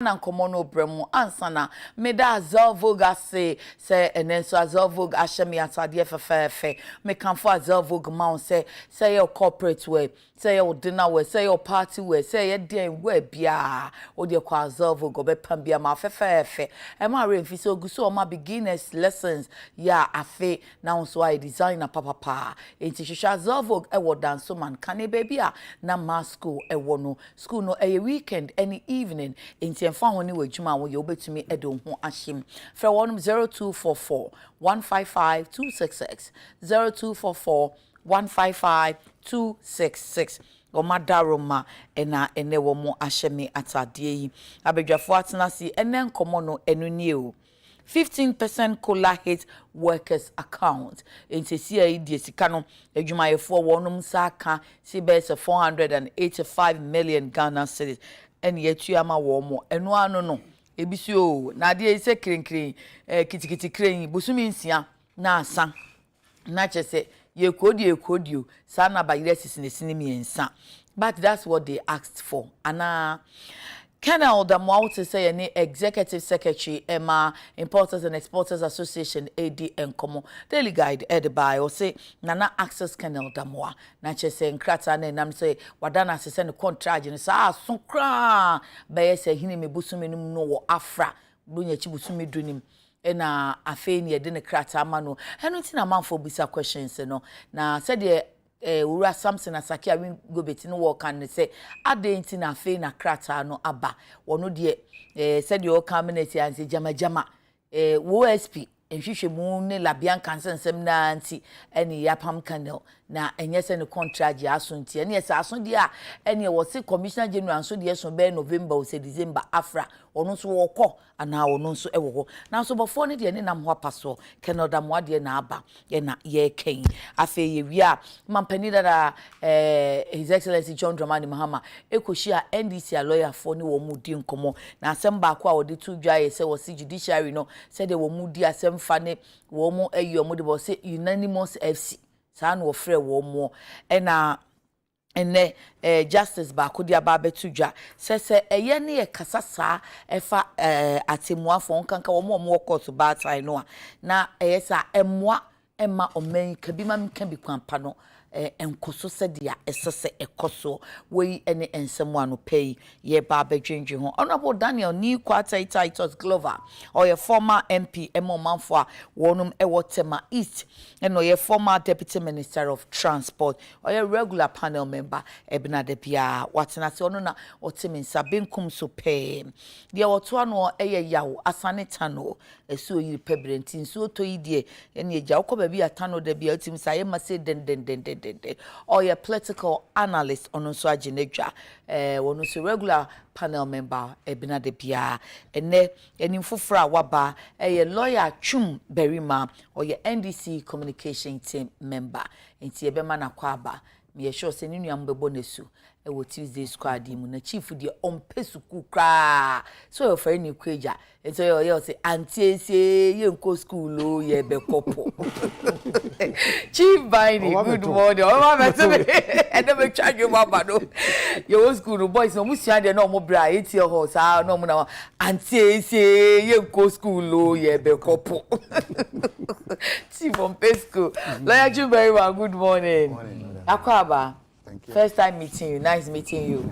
na nkomono bremu ansana meda azelvoga say enenso azelvog ashemi atade fefefe me kanfo azelvog ma say your corporate way say your dinner way say your party way say your den way bia o de kwa azelvog obepam bia ma fefefe e ma re mfi so guso o ma beginners lessons ya afe na so I designer papa enti hwehwa azelvog e wo danso man kane baby a na ma school e wo no school no e weekend any evening enti fa honi wadwuma wo ye obetumi edo ho ahyem fra wonum 0244 155 266 0244 155 266 Omadaroma ena ene wo mo ahyeme atade yi abedwafo atenasi ene nkomo no enu nie o 15% cola hit workers account enti sia die sika no adwumayefo wonum saka CBS 485 million Ghana cedis eni etuama wo mo enu ano no ebisi o na de ise krenkren kitikiti kren busumi nsia na asa na chese yekodio sana ba yesis nesini miensa but that's what they asked for ana Colonel Damwa to say any executive secretary Emma Importers and Exporters Association AD Nkomo daily guide ed by or say nana access Colonel Damwa na chese nkrata na nam say wadana se send contract ni sa so kra be say hini me busumi num no wo afra bunya chi busumi dunim ena afe ni ede ne krata ama no enu ti na manfo bisa questions no na said the Ura Samson Asaki awin go beti no work and say adenti na afe na krata no aba wono de said the community and say jama OSP enhwehwe mu ne labian kansensem na anti eni yapam kanel na enye se ne contract ya aso nti eni ese aso de a eni wo se commissioner general so de so be November o se December afra ono so wokọ ana ono so ewo na so bofo ne de ne nam ho apaso Canada mo de na aba ye na ye ken afa ye wi a mampani da His Excellency John Dramani Mahama ekoshi a NDC a lawyer for ne wo mu di nkomo na asem ba ko a wo de tu dwa ye se wo se judiciary no se de wo mu di asem fa ne wo mu ayi wo de bo se unanimous FC sa no ofre wo mo ena ene justice ba ko dia ba betudwa se eye ne ye kasasa efa atemuafo nkanka wo mo court ba tai no na eye sa emwa ema omen kabima mka bi kwampa no enkoso sedia esese ekoso we ene ensemu ano pay ye ba bedwendwe ho honorable Daniel ni kwata Titus Glover or your former MP Emomanfo a wonum ewotema East and or your former Deputy Minister of Transport or your regular panel member Ebna de Bia watena se ono na otemi nsabenkum so pay de woto ano eye yawo asaneta no esu yiri pebrenti nsu to yidie ene eja ukoba bi atano de bia otim saye mase den or your political analyst on so aginedwa wono so regular panel member Ebna de Bia ene fufura waba lawyer Chum Berima or your NDC communication team member enti ebema na kwaba me sure say ni nuam bebo nesu wo Tuesday squad mu na chief de ompesuku kra so your friend ni kwaja enti you say antiese ye nko school o ye be kopo Chief Binding, good morning. Oh, my baby, I never charge you, Mama. No, your school boys, no, Musia, they no more bright. It's your house. I no more. Auntie, say you go school, oh, yeah, be couple. Chief from Pesco, like you very well. Good morning. Morning, Akwaba. Thank you. First time meeting you. Nice meeting you.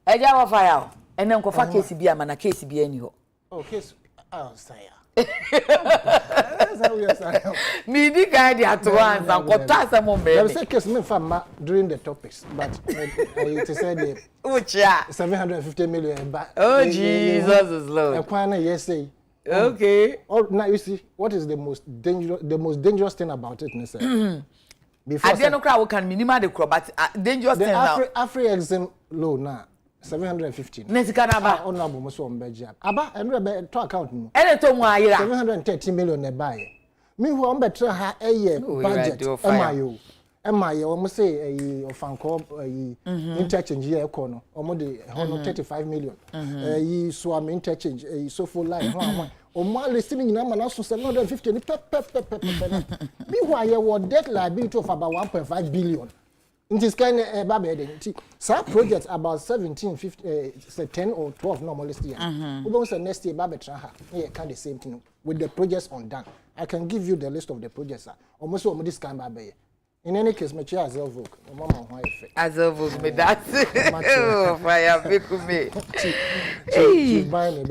Eja wa fire. And then go for KCB, man. KCB anyhow. Oh, KCB. Oh, say. That's how we are saying. Me di guide at once and kota some more. There was a case me farmer during the topics, but it said the 750 million back. Oh, Jesus is Lord. Yes, say. Okay. Oh, now you see what is the most dangerous thing about it, Mr. Before I don't know can minimize the crop, but dangerous thing now. Afri-Exim loan now. 750. Nezikanaba. Honorable Muso Mbeja. Aba, and to account. And to my 730 million a buy. Me who am better ha a year budget. MIO, almost say a Fanco, interchange year corner, almost 35 million. Ye swam interchange, a so full line. Or more listening in Amman also 750. Meanwhile, your debt liability of about 1.5 billion. It is kind of baby. Some projects about 17, 15, say 10 or 12 normal list year. We don't say next year baby traha. Yeah, kind of same thing with the projects undone. I can give you the list of the projects. Almost all this kind baby. In any case, my chair as a vogue. Mama, why effect? As a vogue, me that's oh, fire, big me.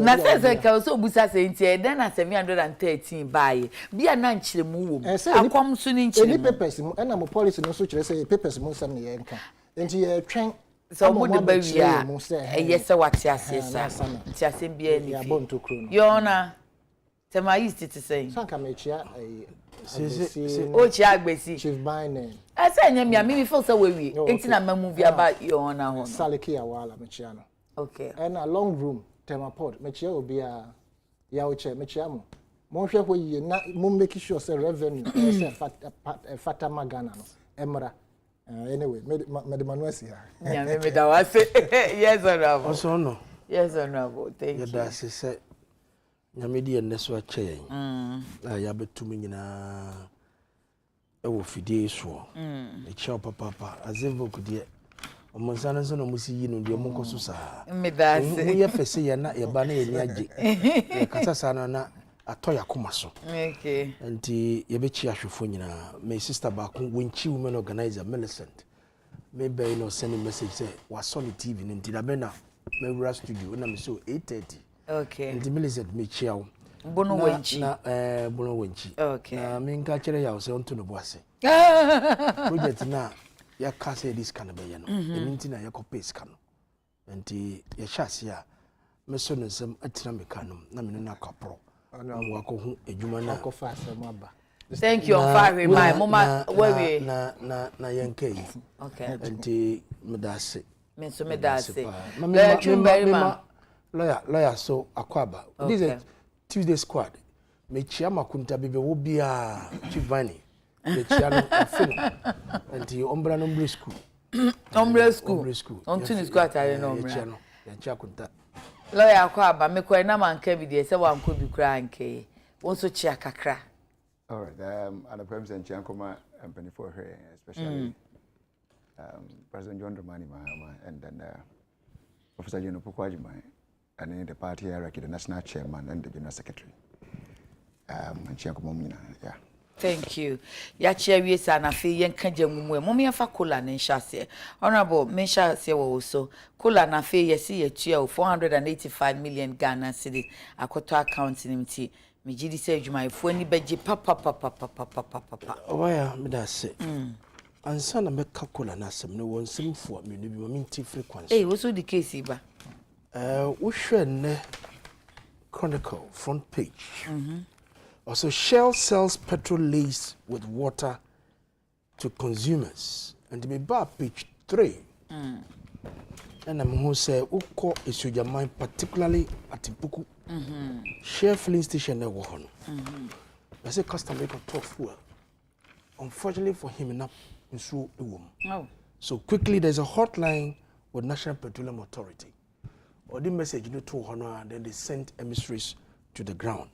Na say ka so busa say ntie then na 713 buy. Be a nan chire mu wom. Akwam so ni nchire. Any papers mu na mo policy no so chire say papers mu sam na ye nka. Enti ye twen so mo de ba wia. Yes what ase sa. Ti ase bia ni. Ya bon to kro no. Yona. Tema east to say. Sanka me chia o chi agbesi chief buying say nya me feel say we enti na ma movie about Yona ho. Saliki awala me chia no. Okay. And a long room temapod me chia obi a ya o che me chia mo. Mo hwe ho yi na mo make sure say revenue say fata magana no. Emra. Anyway, me the manuasi ha. Yeah, me da was yes honorable. Also no. Yes honorable. Thank you. Yeah, that say nyamedi eneso ache na ya betumi nyina ewo fidie so e che papa azevo kudie omonsa no so no musi yi no de omonko sa me da se mu ye fese ye na ye ba na ye ni age e kasa sa no na atoya koma so okay enti ye be chi ahwefo nyina my sister ba ko wonchi women organizer Millicent me be no send message say wa so ni TV ni enti da be na me wura studio na me so 8:30. Okay. And the Millicent me chiao. Bono wenchi. Bono wenchi. Okay. Na me nka kire ya so onto no boase. Project na ya ka say this kind of be no. Enti na ya ko pace kan. Enti ya hyase a me so no nsem atina me kanum na me na kapro. Na wa ko hu edwuma na ko fa asem aba. Thank you on fire my mama we na yanka yi. Okay. Enti me da se. Me so me da se. Me lawyer so akwaba. Okay. This is Tuesday squad. Me chiama kunta bebe wo bia Chivani. Me chiano afino. Anti ombra no school. Ombre school. On tuni school atare no ombre. Chiano. Ya chia kunta. Lawyer akwaba me ko na manka bi de se wa nko bi kra nke. Won so chia kakra. All right. And the president and Chiankoma and Penny for her, especially President John Dramani Mahama and then Professor Jeno Pukwajima. And in the party hierarchy, the national chairman and the general secretary. And Chiakomomina, yeah. Thank you. Ya chairwe sana fi yen kanje mumwe. Momi afa kola na nshase. Honorable, mensha se wo so. Kola na fi yesi yetua 485 million Ghana cedis akoto account nimti. Me gidi se adwuma ifo ani beje papa. Oya me da se. Ansa na me ka kola na asem no won semfo me no bi minti frequency. Eh, wo so the case ba. Ushwene Chronicle front page. Also, Shell sells petrol laced with water to consumers. And me ba page 3. And I'm who say uko Sgement, particularly at Impuku. Shell filling station there won. I say customer can talk fuel. Unfortunately for him, enough in so Oh. So quickly, there's a hotline with National Petroleum Authority. Or the message you know to honor, then they sent emissaries to the ground.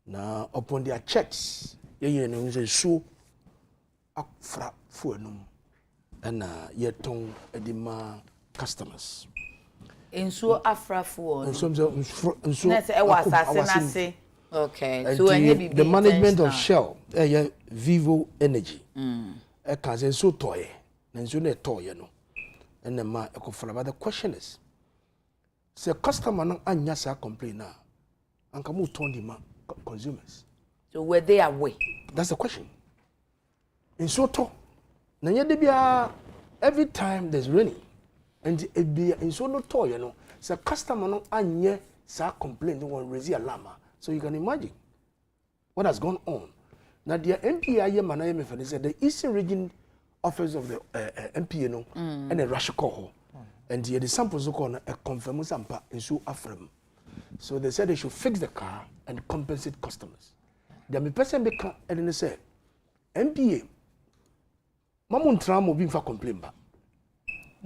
Now upon their checks, you say so up fra fuenum and yetong edima customers. In so afra fuel. And so okay. So the management of Shell, Vivo Energy, can say so toy, and so ne toy, no. And the man but the question is, say customer no anya sa complain now, and come turn the consumers. So were they away? That's the question. In so to, na every time there's raining, and it be in so no toy, you know. Say customer no anya sa complain, no one raise alarm. So you can imagine what has gone on. Now the MPI management for this, the Eastern Region Office of the MPA no, and a rush call. And the samples are confirmed sampa in so afrem. So they said they should fix the car and compensate customers. The person become and they say MPA Mamun tram being for complaint ba.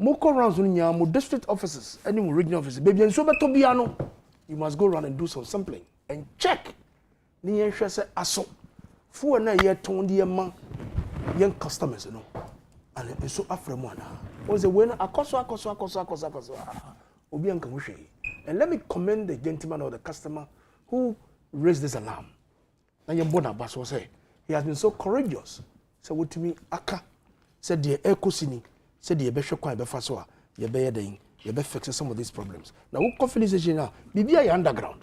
Moko rounds unya mo district offices, any regional offices. Baby and so betobiano, you must go around and do some sampling and check. Ni yen say aso. Fu na ye ton the man young customers no. and so after one was a winner akoso obi anka ho hwe. And let me commend the gentleman or the customer who raised this alarm. Na ye bona baso say he has been so courageous. So what to me aka said the ekosini said the be hwe kwan be fa so a ye be yeden ye be fix some of these problems. Now who confidence now bibia ya underground.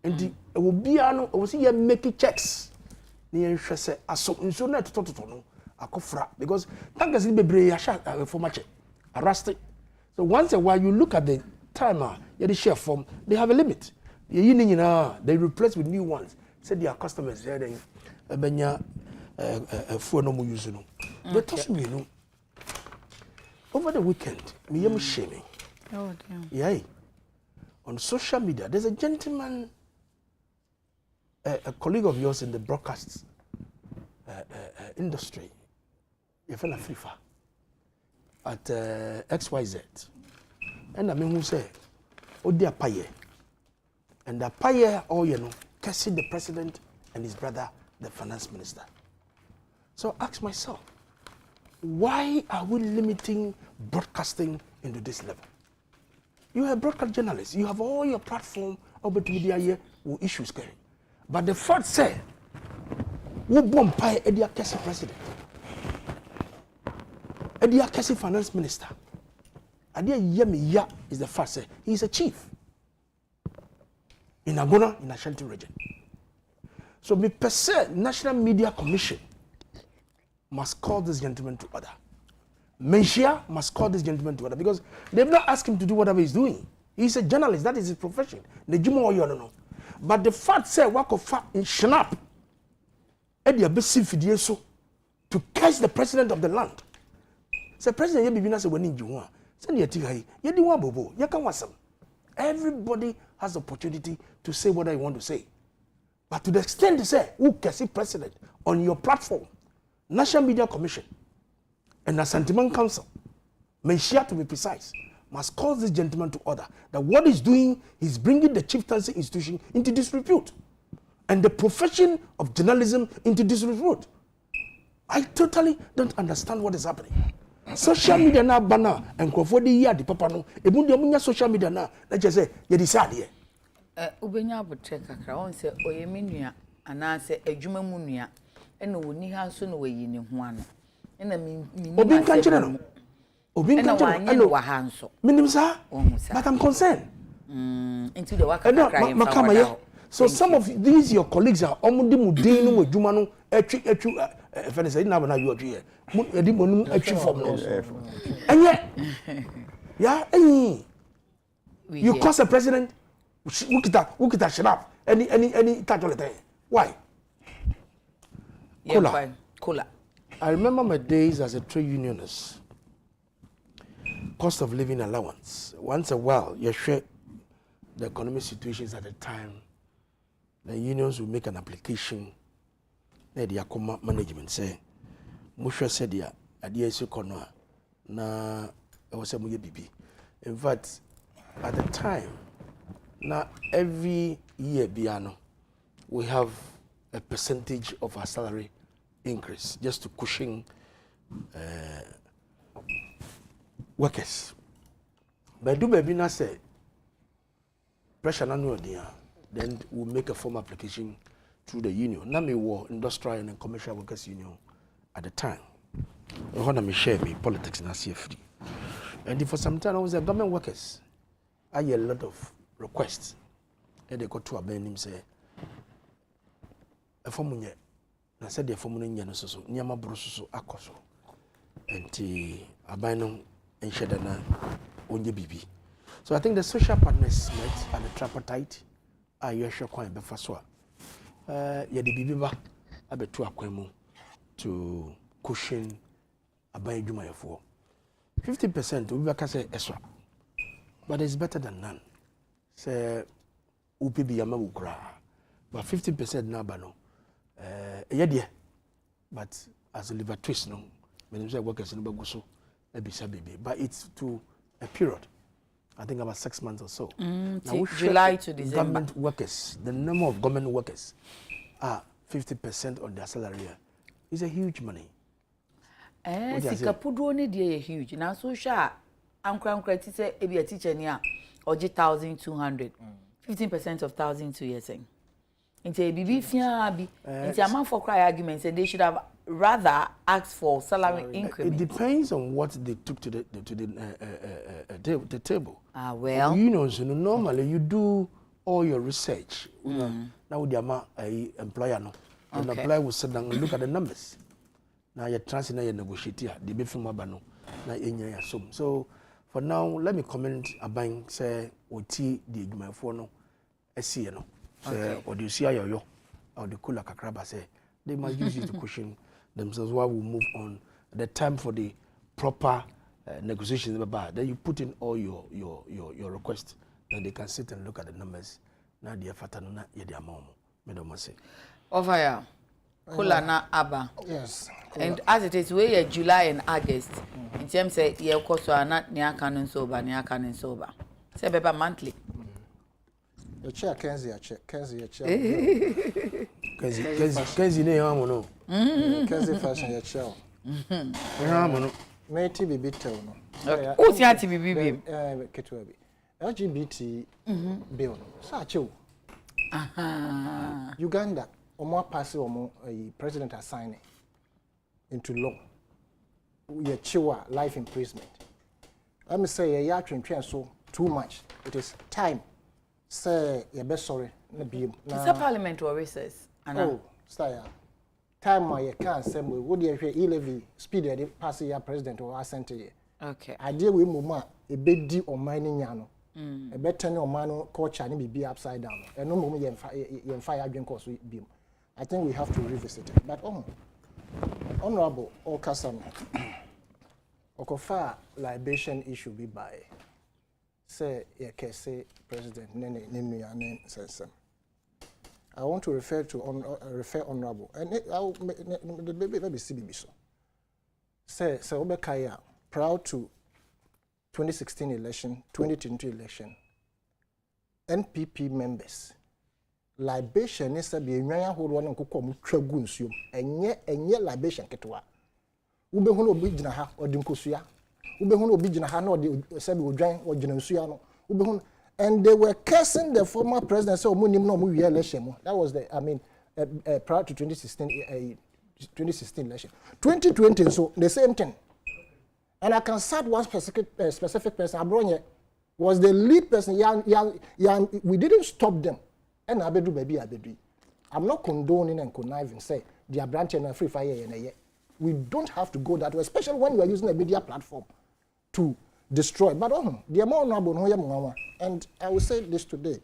And the obia no we see ye make checks. Ni en hwe say aso nso na tototo no akofra because tankers ni bebre ya sha for much arrested. So once a while you look at the timer, you share form, they have a limit. They replace with new ones. Say their customers there they for no more use no. They told me no. Over the weekend, me am shaming. Oh damn. Yeah. On social media, there's a gentleman, a colleague of yours in the broadcast industry. You fell a FIFA at XYZ. And I mean who say, oh dear paye. And the paye, oh you know, cursing the president and his brother, the finance minister. So I ask myself, why are we limiting broadcasting into this level? You are a broadcast journalist. You have all your platform over to media here with issues carrying. But the fact say, we bomb pay Eddie Akesi president. Eddie Akesi finance minister. Adekye Yemi is the first say he's a chief in Agona in Ashanti region. So me per se National Media Commission must call this gentleman to order. Menshia must call this gentleman to order because they've not asked him to do whatever he's doing. He's a journalist, that is his profession. But the fact say work of fact in Shnap Eddie Abesi Fidie so to catch the president of the land. Say president Yebibina say when in Juwan. Everybody has the opportunity to say what I want to say. But to the extent they say, who can see president on your platform, National Media Commission, and the Sentiment Council, Menshia to be precise, must call this gentleman to order that what he's doing is bringing the chieftaincy institution into disrepute and the profession of journalism into disrepute. I totally don't understand what is happening. Social media na bana enkofo de yi ade papa no ebu de omunya social media na just say ye decide ye ubenya abotre kakra won se oyemenua ana se adwuma mu nua ena woni ha so no wayi ne ho ano ena mi obi kan kire no obi kan kire no wa ha nso minim sa but I'm concerned into the work kakra so some of these your colleagues are omude mudin no adwuma no atwi if say na bana you atwi edi monum atwi form no enye yeah you cause a president ukita shrap any touch all the time why Kola. I remember my days as a trade unionist. Cost of living allowance once a while you share the economic situations at the time. The unions will make an application. The Yakoma management say, Musha said, "Ya, Adekye so kono na was a muye bibi." In fact, at the time, now every year, biano, we have a percentage of our salary increase just to cushion workers. But do baby na say pressure na no dia. Then we'll make a formal application through the union. Now me war industrial and commercial workers union at the time. I want to share me politics na CFD. And for some time I was a government workers. I had a lot of requests. And they got to a band him say a formunye. I said the formunye no so nyama broso akoso. And abano and shedana onye bibi. So I think the social partners met at the tripartite. You sure quite be first one. Yeah, the bibiba abetu akwemu to cushion abai juma for 50%. We can say extra, but it's better than none. Say upibi yama ukra, but 50% na bano. Yeah, but as a liver twist no, when you say workers no baguso, maybe baby, but it's to a period. I think about 6 months or so. Now, July to December. Government workers, the number of government workers are 50% on their salary. It's a huge money. Sika pudo ne dey huge. Na so sha ankra ti say e be a teacher ni a oje 1200. 15% of 1,200 years saying. Into bibi fia bi. Into amount for cry argument say they should have rather asked for salary increment. It depends on what they took to the table. Ah well. You know, so normally you do all your research. Now with the employer no. The employer will sit down and look at the numbers. Now you're transferring your negotiator. The be from Abano. Now you so for now, let me comment about say oti the my phone no. See no. Say or do you see your or the cooler kakraba say they must use it to cushion themselves while we move on. The time for the proper negotiations about then you put in all your requests. Then they can sit and look at the numbers. Now the fatana ye the amount. Me don't say. Over here. Kula na aba. Yes. And as it is we July and August. In terms say ye koso ana ne aka no soba ne aka no soba. Say beba monthly. The chair Kenzie Kenzie chair. Kenzie ne yamu no. Kenzie fashion your chair. Yamu no. Me TBB tell no. Who see TBB? Ketwa bi. LGBT bill. Sa chew. Uganda omo pass omo president assign into law. Ye chewa life imprisonment. Let me say ya twentwen so too much. It is time. Say you be sorry na biem na Is parliament or recess? Oh stay time my you can say we would you hear e-levy speed dey pass your president or assent here. Okay. Idea we mama e be di on mining nya no e be turn on man culture ni be upside down and no mama ye fire adwen course biem. I think we have to revisit it, but honorable Okasam okofa libation issue be by say ye can say president nene nenu sense. I want to refer honorable and the baby CBB so say obekaya proud to 2016 election 2022 election NPP members libation is be enwan ahoro no nkokọ mu twagu nsuom enye libation ketwa ube hu no obi gina ha odi nkosua ube hu no obi gina ha na odi sabi odwan ogina nsua no ube hu and they were cursing the former president so omunim no mu election. That was the prior to 2016 election 2020 so the same thing. And I can cite one specific person Abronye was the lead person we didn't stop them. And abedu baby abedu. I'm not condoning and conniving say they are branching and free fire and we don't have to go that way, especially when you are using a media platform to destroy. But the amount no, and I will say this today.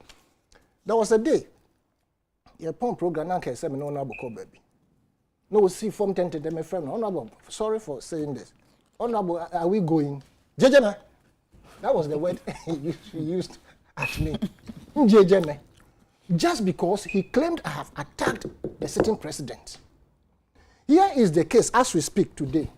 There was a day your program now can say me no call baby. No see form 10 my friend. Honorable, sorry for saying this. Honorable, are we going? Jejeme. That was the word he used at me. Jejeme. Just because he claimed I have attacked the sitting president. Here is the case as we speak today.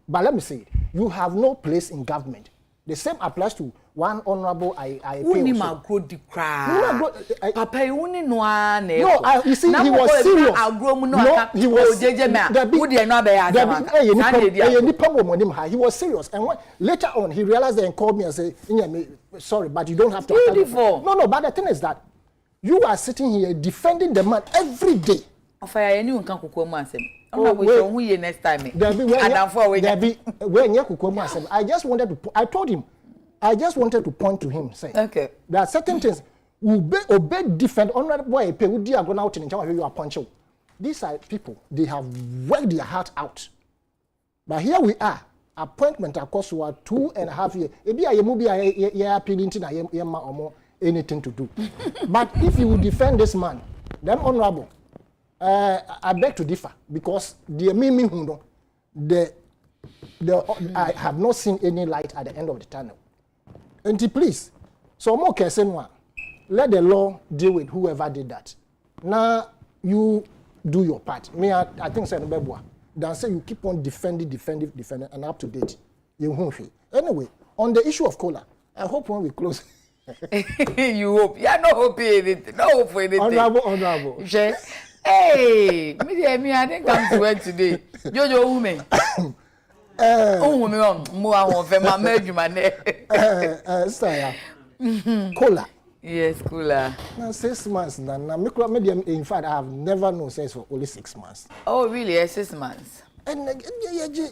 But let me say, you have no place in government. The same applies to one honorable I Uni ma grow the crowd. Papa, you no you see, he was serious. No, he was. He was serious. And when, later on, he realized and called me and said, sorry, but you don't have to. Beautiful. No, but the thing is that you are sitting here defending the man every day. Next time. I just wanted to point to him, say, okay, there are certain things obey defend honorable boy pay we are going out in you are punching. These are people, they have worked their heart out. But here we are, appointment across 2.5 years. Maybe I movie appealing to anything to do. But if you defend this man, then honorable, I beg to differ because I have not seen any light at the end of the tunnel. And please, so more one, let the law deal with whoever did that. Now you do your part. Me, I think say no then say you keep on defending, and up to date. Anyway, on the issue of cola, I hope when we close. You hope? Yeah, no hope anything. No hope for anything. Honorable. Hey, me, I didn't come to work today. Jojo, who me? Oh, me on more of my marriage, my neck. Cola. Yes, cooler. Now 6 months. Now, micro medium. In fact, I have never known sex for only 6 months. Oh, really? 6 months. And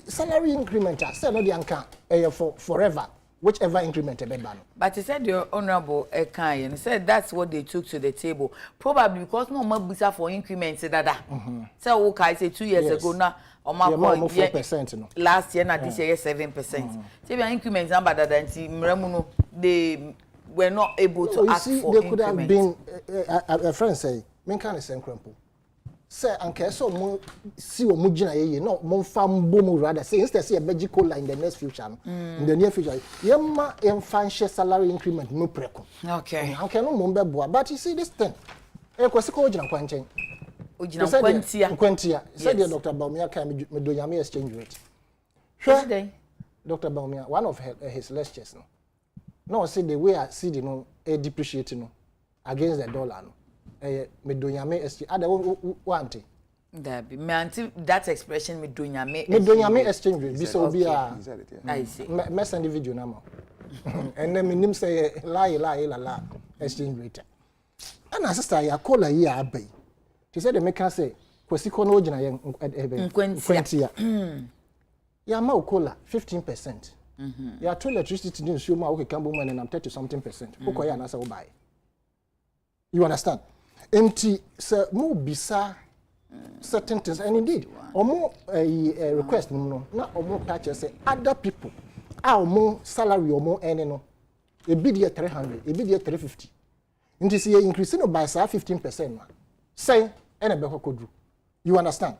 salary increment. I said no, the anchor for forever. Whichever increment a bed. But he said your honorable Ekai and said that's what they took to the table. Probably because no more bisa for increments dada. So okay, say 2 years ago now or more 4% no. Last year na this year 7%. Say your increments number dada nti mremuno they were not able to ask for they could have been a friend say men can send crampo. Say anke so mo si o mo gina ye no mo fam boom rather say instead say a beji cola in the next future in the near future yemma share salary increment no preko. Okay. Anke no mo beboa but you see this thing e kwesi ko gina kwanchen ojina kwantia said the Dr. Baumia can me do yame exchange rate sure Dr. Baumia one of his lectures no say the way I see the no depreciating no against the dollar no me do yame exchange ada want that be me anti that expression me do yame exchange rate be so be I see me send the video na ma and then me nim say la exchange rate and sister ya call here abai she said the maker say kwesi ko no gina ye nkwantia ya ma okola 15%. Ya to electricity din so ma okay kambo man and 30 something %. Okoya na say wo buy. You understand? Empty so mo bisa certain things and indeed omo request no na omo catch say other people omo salary omo earning no e be there 300 e be there 350 nti say increase no by 15% ma say ene be kokodru. You understand?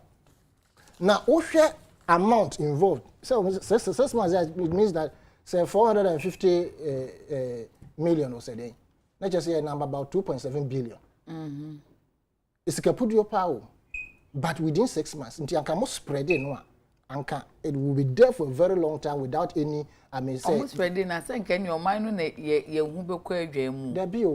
Now ohwe amount involved so 6 months it means that say 450 million or say let's just say a number about 2.7 billion. It's a capudio power, but within 6 months, until I can spread it, no, it will be there for a very long time without any. I mean, say almost spreading. I think can your mind on ye won't be quite jam. There be ye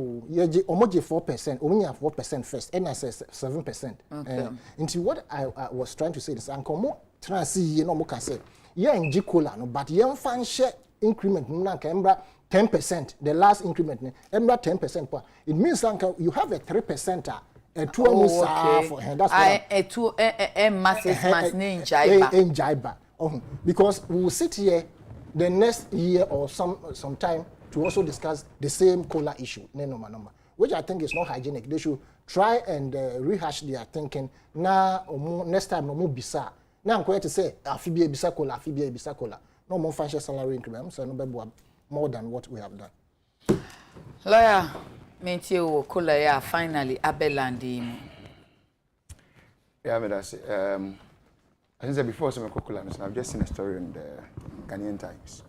almost 4%, only 4% first, and I say 7%. Okay. Into what I was trying to say is, Uncle Mo transi ye no more can say ye in Jikola no, but ye fan share increment no can 10%. The last increment, embra 10%. It means Uncle you have a 3%. A 2 months for that's why a 2 massive months in Jaiba. Because we will sit here the next year or some time to also discuss the same cola issue, number, which I think is not hygienic. They should try and rehash their thinking. Now next time no more bisa. Now I'm going to say afibia bisa cola. No more financial salary increment, so no more than what we have done. Lawyer. Mentio cola ya finally abelandi. Yeah, but that's I think before some cola, I've just seen a story in the Ghanaian Times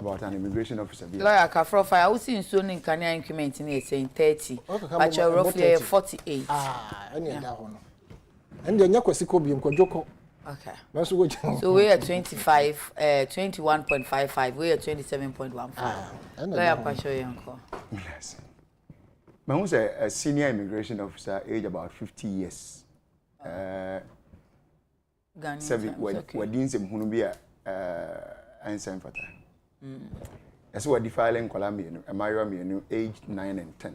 about an immigration officer. Lawyer Kafrofa, I was in soon in Kenya increment in saying 30, but you're roughly 48. Any that one. And then Yakwasikobi and Kojoko. Okay. So we are 25, 21.55. We are 27.15. Lawyer Pasho Yanko. Yes. I was a senior immigration officer, age about 50 years. Wadin some hunubia and fata. That's what defiling Columbia, Amira age 9 and 10.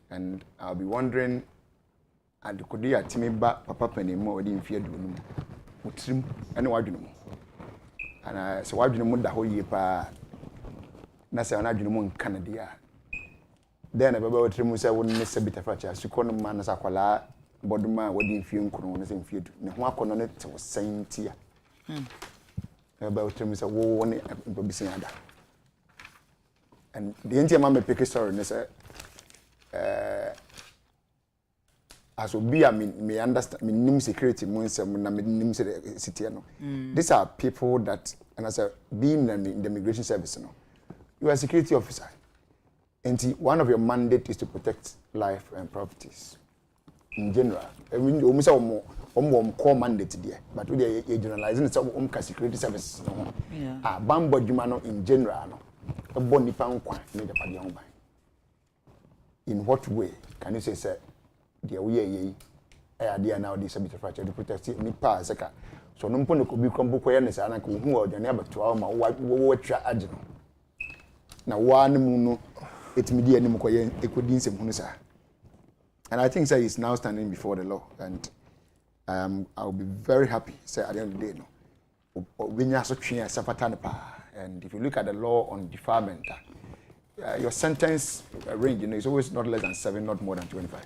And I'll be wondering and could you at me back papa penny more than fear do no and what do you know? And so why do you know the whole year pa Nasa and I do know Canada. Then I remember what Remusa wouldn't miss a bit of fracture. So, Conan man as a quala, Boduma, wedding few coronas in field. No one on it was saying tea. About Remusa, one in Babisianda. And the Indian mamma pick a story, and say, as will be, I mean, may understand, me name security, Munsa, name city. These are people that, and as a being in the immigration service, you are a security officer. And one of your mandate is to protect life and properties. In general, I mean, almost more core mandate there, but we are generalizing some security services. Yeah. Bambo Jumano in general, a bony pound made up a young man. In what way can you say, sir, dear, we idea now this bit fracture the protect ni pa seka so no mpo no ko bi krombo ko ye ne sa na ko hu o dwane abato a ma wo twa age no na wa ne mu no etimi di anim ko ye ekodi nsem hu sa. And I think say he's now standing before the law, and I'll be very happy say at the end of the day no and if you look at the law on defilement, your sentence range is always not less than 7, not more than 25.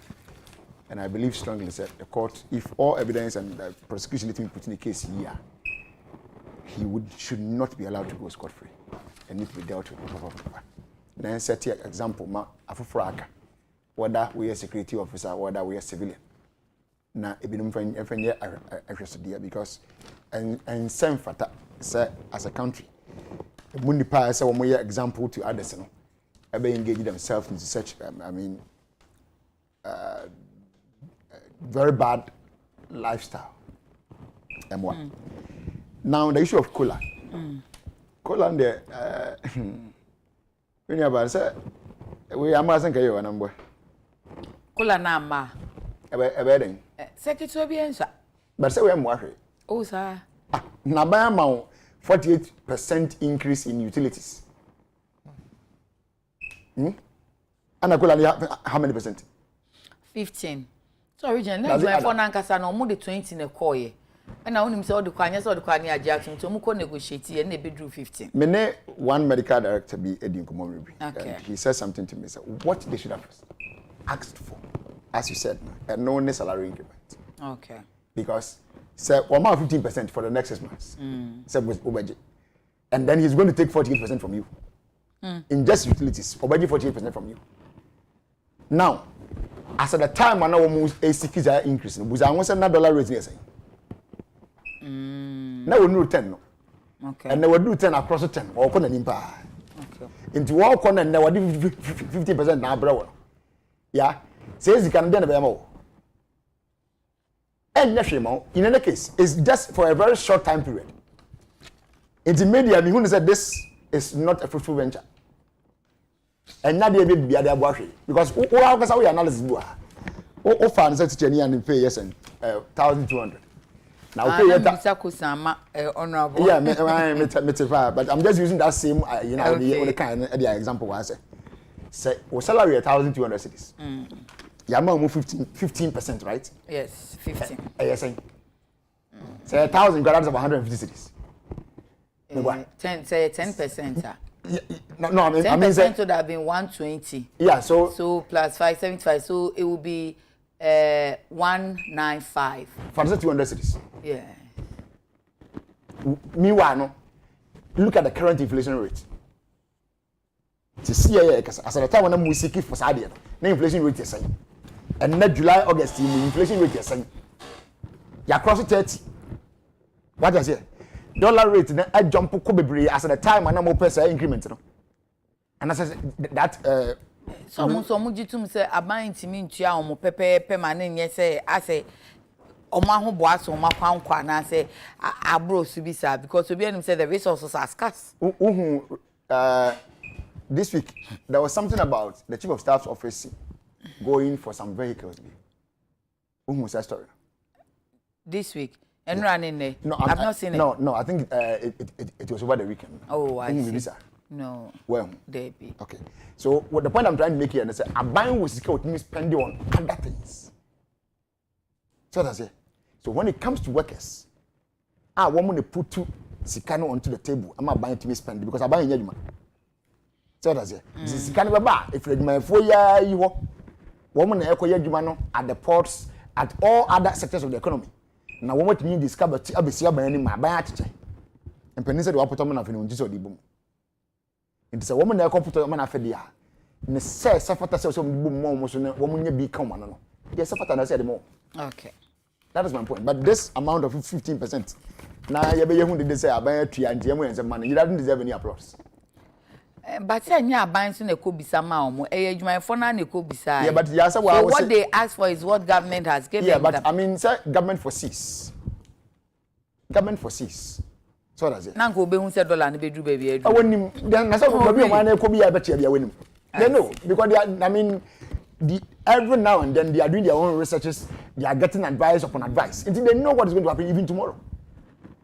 And I believe strongly that the court, if all evidence and the prosecution let me put in the case here, he should not be allowed to go scot-free and need to be dealt with. Then set here example, afufraka, whether we are security officer, whether we are civilian. Now, it be because and same factor as a country, mundi pa say one example to others, no, they engage themselves into such very bad lifestyle. M1. Now the issue of cola. Cola and the when you about say we am asking you a number. Cola na ma. Ebeding. Secretary bi ensa. But say we am worried. Oh sir. Na ba amount 48% increase in utilities. And cola how many percent? 15. So originally my phone ankasa no mo de 20 na koye. And I want say all the kwanya so the kwanya ajatum to mo ko negotiate e na be drew 15. Me ne one medical director be Edin Komori. Okay. He said something to me, so what they should have asked for, as you said, no salary increment. Okay. Because say 15% for the next 6 months. Say with Obaji. And then he's going to take 48% from you. In just utilities, Obaji 48% from you. Now, as at the time when our ACKs are increasing, we are $1 rate here saying. Now we do 10 no. Okay. And now we do 10 across the 10 or corner nimpa. Okay. Into all corner now we do 50% now bro. Yeah. Says you can be more. And in any case, it's just for a very short time period. In the media, who said this is not a fruitful venture. And now they be the other because we analysis do. O fans that Cheney and pay yes and 1,200. Now honorable. Yeah, but I'm just using that same the kind of example was say salary 1,200 cities. Yama move 15%, right? Yes, 15. Yes, say 1,000 grams of 150 cities. 10%. No, I mean 10% would have been 120. Yeah, so plus 575, so it would be 195. For the 200 cities. Yeah. Meanwhile, no, look at the current inflation rate. To see as at the time when we seek for Sadia, the inflation rate is saying. And not July, August, the inflation rate is saying. You cross 30. What does it? Dollar rate, then I jump as at the time when I'm more increment. And I said that so mujitum say aban ntimi ntua omo pepepe ma na nye say ase omo ahobo aso omo kwankwa na say abro su bi sa because obi anim say the resources are scarce. This week there was something about the chief of staff's office going for some vehicles. What's that story? This week and running there. No, I've not seen it. No, I think it was over the weekend. Oh, I see. No. Well, there be. Okay. So what the point I'm trying to make here is that a buying was spending on other things. So that's it. So when it comes to workers, I want to put two Sikano onto the table. I'm not buying to spend because I buy in Yajima. So that's it. Sikano Baba, if you're my 4 year, you woman echo Yajumano at the ports, at all other sectors of the economy. Now, what you discover, Abisia by any my buy and Peninsula Wapotoman of Inunjis or the boom. It's a woman that computer man after the in the says suffer some more woman be common. Yes, suffer I said more. Okay. That is my point. But this amount of 15%, now you be who did say about 3 and some money, you don't deserve any applause. But say nya ban so na ko bisa ma omo ejumafo na na ko bisa. Yeah, but yes, so what they ask for is what government has given. Yeah, but them. I mean, say government foresees. Government foresees. So that's it. Na ko be hu say dollar na be dru ba bi adu. Wonim, then na so go be one na ko bi ya be tia bia wonim. They know because they are, I mean, every now and then they are doing their own researches they are getting advice upon advice until they know what is going to happen even tomorrow.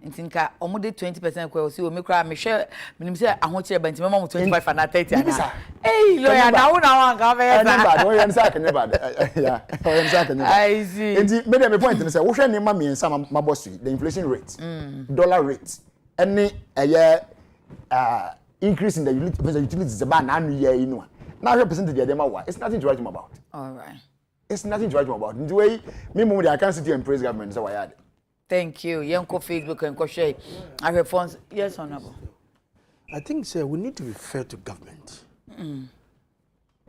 Ntinka omo de 20% kwa osi o me kra me hwe minim se ahochire banti mama mo 25 and 30 ana eh lawyer na wo na wan ga be ya no yan sa kanye bad yeah yan sa kanye I see nti me dey me point ne say wo hwe ne ma me nsa ma boss the inflation rate dollar rate any increase in the utilities about na anu year inu na hwe percentage dey ma wa it's nothing to write him about. All right, it's nothing to write him about. Nti way me mum dey can sit and praise government say why yard. Thank you. Yanko Facebook and share. I have funds. Yes, Honorable. I think, sir, we need to be fair to government.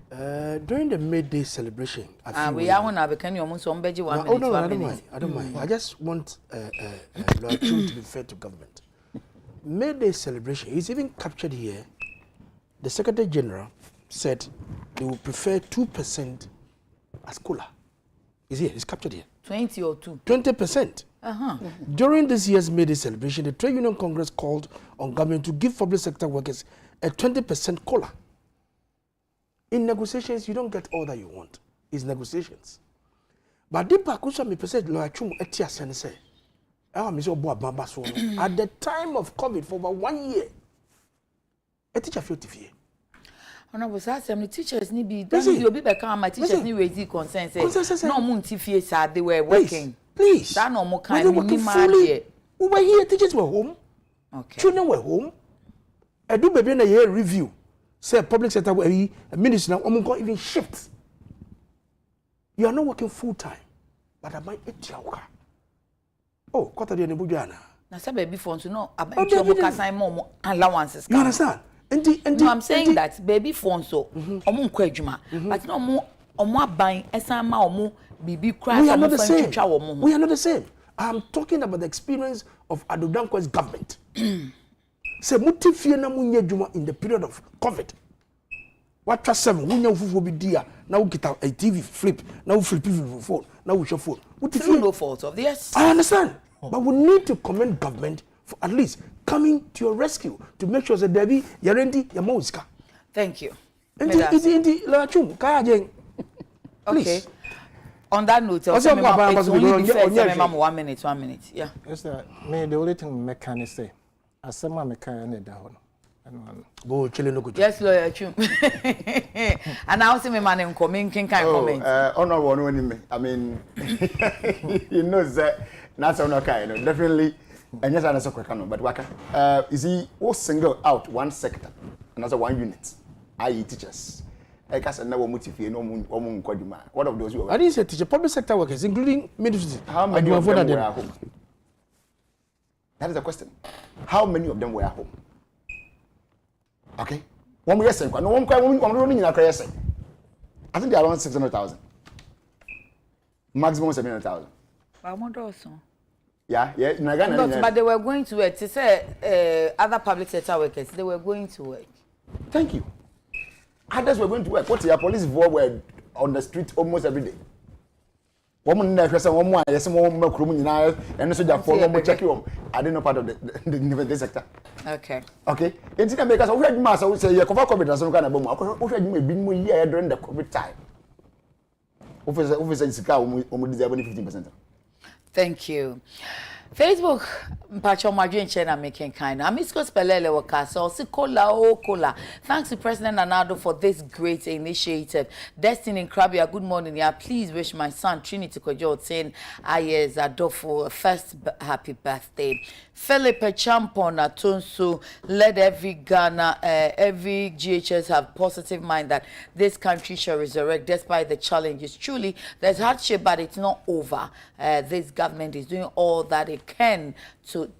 During the May Day celebration, we are on our can you almost on Beji 1 minute. No, I don't mind. I just want to be fair to government. May Day celebration is even captured here. The Secretary General said they would prefer 2% as cola. Is here? It's captured here. 20 or 2? 20%. During this year's May Day celebration, the Trade Union Congress called on government to give public sector workers a 20% COLA. In negotiations, you don't get all that you want. It's negotiations. But the Pakusa me said, "Lawyer Chum etia sense." At the time of COVID for about 1 year, a teacher felt fear. Honorable sir, some teachers need be done. You'll be back on my teachers need raise concern. No moon tifie sir, they were working. Please. That no more kind of fully. Over here, teachers were home. Okay. Children were home. I do baby in a year review. Say public sector a minister now even shift. You are not working full time, but I might eat your. Oh, quarter the Nebujana. Now, some baby phones, you know, about your casa more allowances. You understand? No, I'm saying that baby phones so omun kwejuma, but no more omo aban esama omo bibi crash. We are not the same. We are not the same. I'm talking about the experience of Adodankwa's government. Say mutifie na munye juma in the period of COVID. What trust 7 munya ufufu bi dia na ukita a TV flip na u flip phone na u show phone. Mutifie no fault of this. I understand. But we need to commend government for at least coming to your rescue to make sure that Debbie Yarendi Yamoska. Thank you. Indeed, Lachum, Kajang. Okay. On that note, it's only fair 1 minute, 1 minute. Yeah. Yes, sir. Me the only thing mechanic say, as someone mechanic down. Go chilling no good. Yes, lawyer Chum. And I also me man in comment. Honorable one I mean, you know that that's on okay. Definitely, and yes, I know so quick, but waka. Is he all single out one sector, another one unit, i.e. teachers. I guess never motivate no one. What of those you? I didn't say teacher, public sector workers, including ministers. How many of them were at home? That is the question. How many of them were at home? Okay. One year saying, no one running in a career say. I think they are around 600,000. Maximum 700,000. Yeah. But they were going to work. To say other public sector workers, they were going to work. Thank you. Others were going to work. What your police were on the street almost every day. Woman never said one more, yes, one more room in our and so therefore check you. I didn't know part of the sector. Okay. Okay. It's in because we had mass, I would say, you cover COVID as some kind of bomb. We had been more year during the COVID time. Officer in Chicago, almost 15%. Thank you. Facebook, Mpacho Madrin Chena making kind. Amisko Spelele Wakaso, Kola. Thanks to President Nanado for this great initiative. Destiny in Krabia, good morning. Yeah, please wish my son Trinity Kojo 10 years Adolfo a first happy birthday. Philip Champon Atunsu, let every Ghana, every GHS have positive mind that this country shall resurrect despite the challenges. Truly, there's hardship, but it's not over. This government is doing all that it can to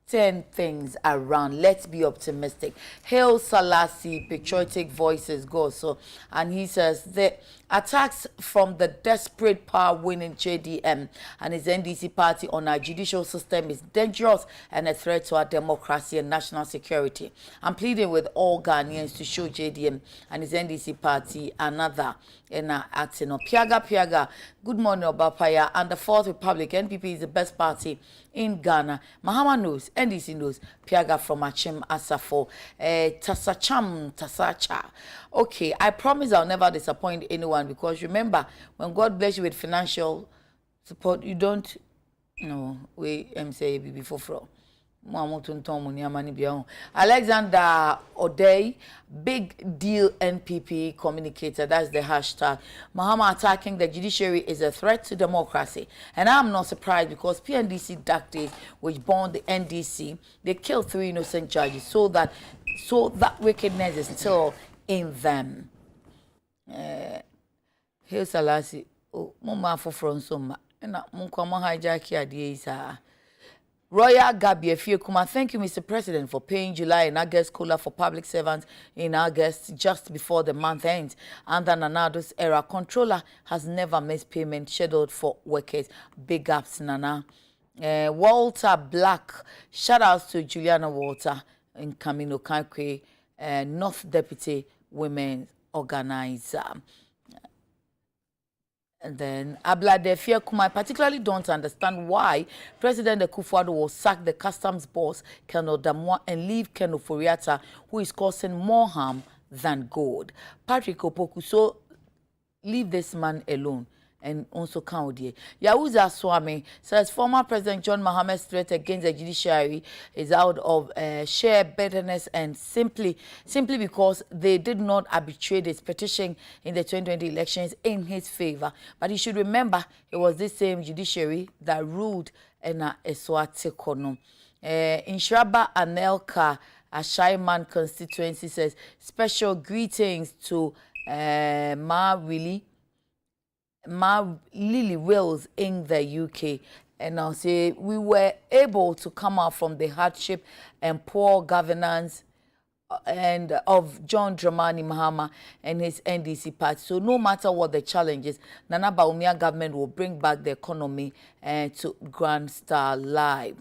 turn things around. Let's be optimistic. Hail Selassie, patriotic voices go. So, and he says the attacks from the desperate power-winning JDM and his NDC party on our judicial system is dangerous and a threat to our democracy and national security. I'm pleading with all Ghanaians to show JDM and his NDC party another in our acting. Piaga, good morning, Obapaya. And the Fourth Republic, NPP is the best party in Ghana. Mahama knows, NDC knows, Piaga from Achim Asafo. Tasacha. Okay, I promise I'll never disappoint anyone because remember, when God bless you with financial support you don't no we say before from Alexander Odey, big deal NPP communicator. That's the hashtag. Mahama attacking the judiciary is a threat to democracy. And I'm not surprised because PNDC dark days, which born the NDC, they killed 3 innocent judges so that wickedness is still in them. Here's Salasi. Oh, Mama for Fronsoma. And Munkama hijack idea. Royal Gabby Fiekuma, thank you, Mr. President, for paying July and August COLA for public servants in August just before the month ends. Under Nanado's era, controller has never missed payment scheduled for workers. Big ups, Nana. Walter Black, shout outs to Juliana Walter in Camino Kankwe, North Deputy Women's Organizer. And then Adekye I particularly don't understand why President Akufo-Addo will sack the customs boss Colonel Damwa and leave Colonel Foriata, who is causing more harm than good. Patrick Opoku, so leave this man alone. And also Kaudie. Yahuza Swami says former President John Mahama's threat against the judiciary is out of sheer bitterness and simply because they did not arbitrate his petition in the 2020 elections in his favor. But he should remember it was this same judiciary that ruled in Eswatikono. Nsroma Anelka, a Shaiman constituency, says special greetings to Ma Lily Wills in the UK. And I'll say we were able to come out from the hardship and poor governance and of John Dramani Mahama and his NDC party. So no matter what the challenges, Nana Bawumia government will bring back the economy to Grand Star Live.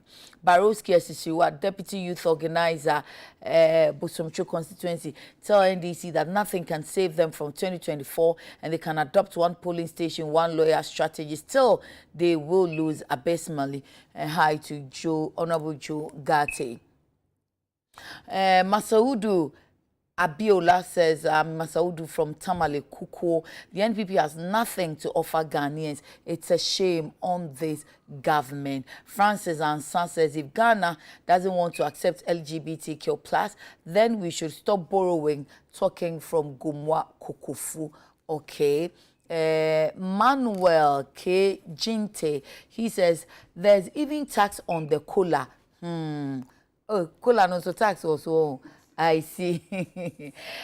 Baroski Asisiwa, Deputy Youth Organizer, Busumchu constituency, tell NDC that nothing can save them from 2024 and they can adopt one polling station, one lawyer strategy. Still, they will lose abysmally. Hi to Honorable Joe Gate. Masaudu Abiola says, Masaudu from Tamale Kuko, the NPP has nothing to offer Ghanaians. It's a shame on this government. Francis Ansan says, if Ghana doesn't want to accept LGBTQ+, then we should stop borrowing, talking from Gumwa Kukufu. Okay. Manuel K. Jinte, he says, there's even tax on the cola. Oh, cola no so tax also. I see.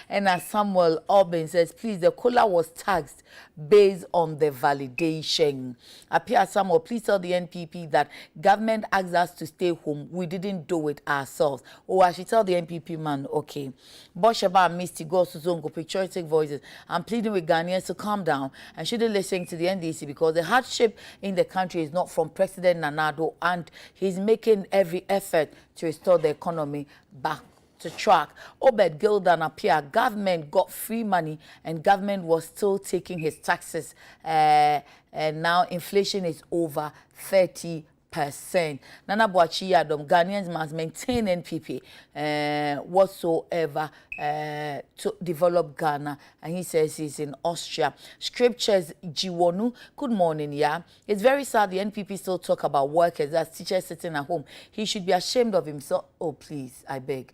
And as Samuel Aubin says, please, the cola was taxed based on the validation. Appear Samuel, please tell the NPP that government asked us to stay home. We didn't do it ourselves. Oh, I should tell the NPP man, okay. Bosheba Misty, Go Suzongo, Patriotic Voices. I'm pleading with Ghanaians to calm down and shouldn't listen to the NDC because the hardship in the country is not from President Nanado and he's making every effort to restore the economy back to track. Obed Gildan appear government got free money and government was still taking his taxes and now inflation is over 30%. Nana Boachi Yadom, Ghanaians must maintain NPP whatsoever to develop Ghana. And he says he's in Austria. Scriptures Jiwonu, good morning, yeah. It's very sad the NPP still talk about workers as teachers sitting at home. He should be ashamed of himself. Oh, please, I beg.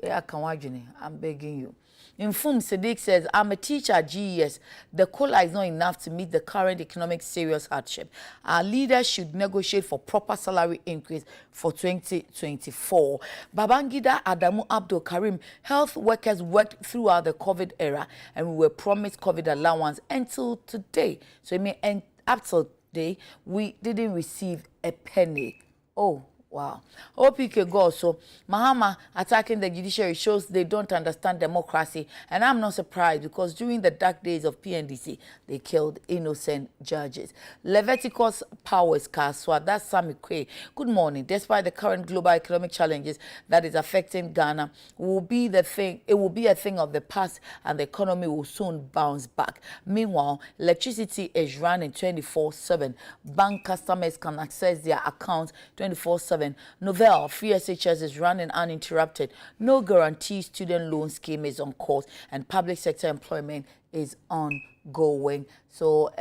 I'm begging you. Infum Sadiq says, I'm a teacher at GES. The COLA is not enough to meet the current economic serious hardship. Our leaders should negotiate for proper salary increase for 2024. Babangida Adamu Abdul Karim, health workers worked throughout the COVID era and we were promised COVID allowance until today. So it means up till today, we didn't receive a penny. Oh, wow. OPK go so Mahama attacking the judiciary shows they don't understand democracy. And I'm not surprised because during the dark days of PNDC, they killed innocent judges. Leviticus Powers Kaswa, that's Sami Kwe. Good morning. Despite the current global economic challenges that is affecting Ghana, it will be a thing of the past and the economy will soon bounce back. Meanwhile, electricity is running 24/7. Bank customers can access their accounts 24/7. Novel, free SHS is running uninterrupted. No guarantee student loan scheme is on course and public sector employment is ongoing. So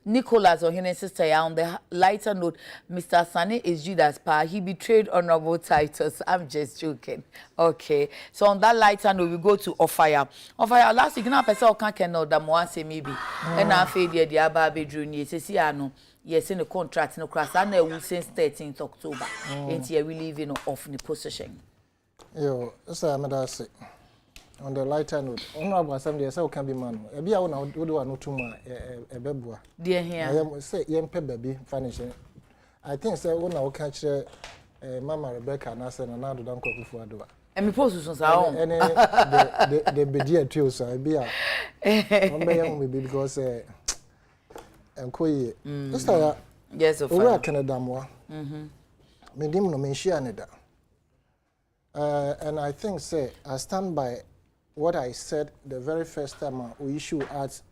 Nicholas or his sister on the lighter note, Mr. Sani is Judas Pa. He betrayed honorable titles. I'm just joking. Okay. So on that lighter note, we go to Ofaya. Ofaya, last week, you know, person can know that more say maybe. And I feel the Abba bedroom, yes, no. Yes, in the contract, no class. I know since 13th October. And here we leave off the position. Yo, that's what say. On the lighter note, honorable assembly, so can be man. Ebi a na do no tuma ebebua. Dear here. I say yempe baby financial. I think say when I catch Mama Rebecca na say na do dan kwakufu adoa. And me post so sa on. The bedia too so ebi a. On be yam me because enkoye. Sister yes of over Canada mo. Me dim no me share ne da. And I think say I stand by what I said the very first time we issued out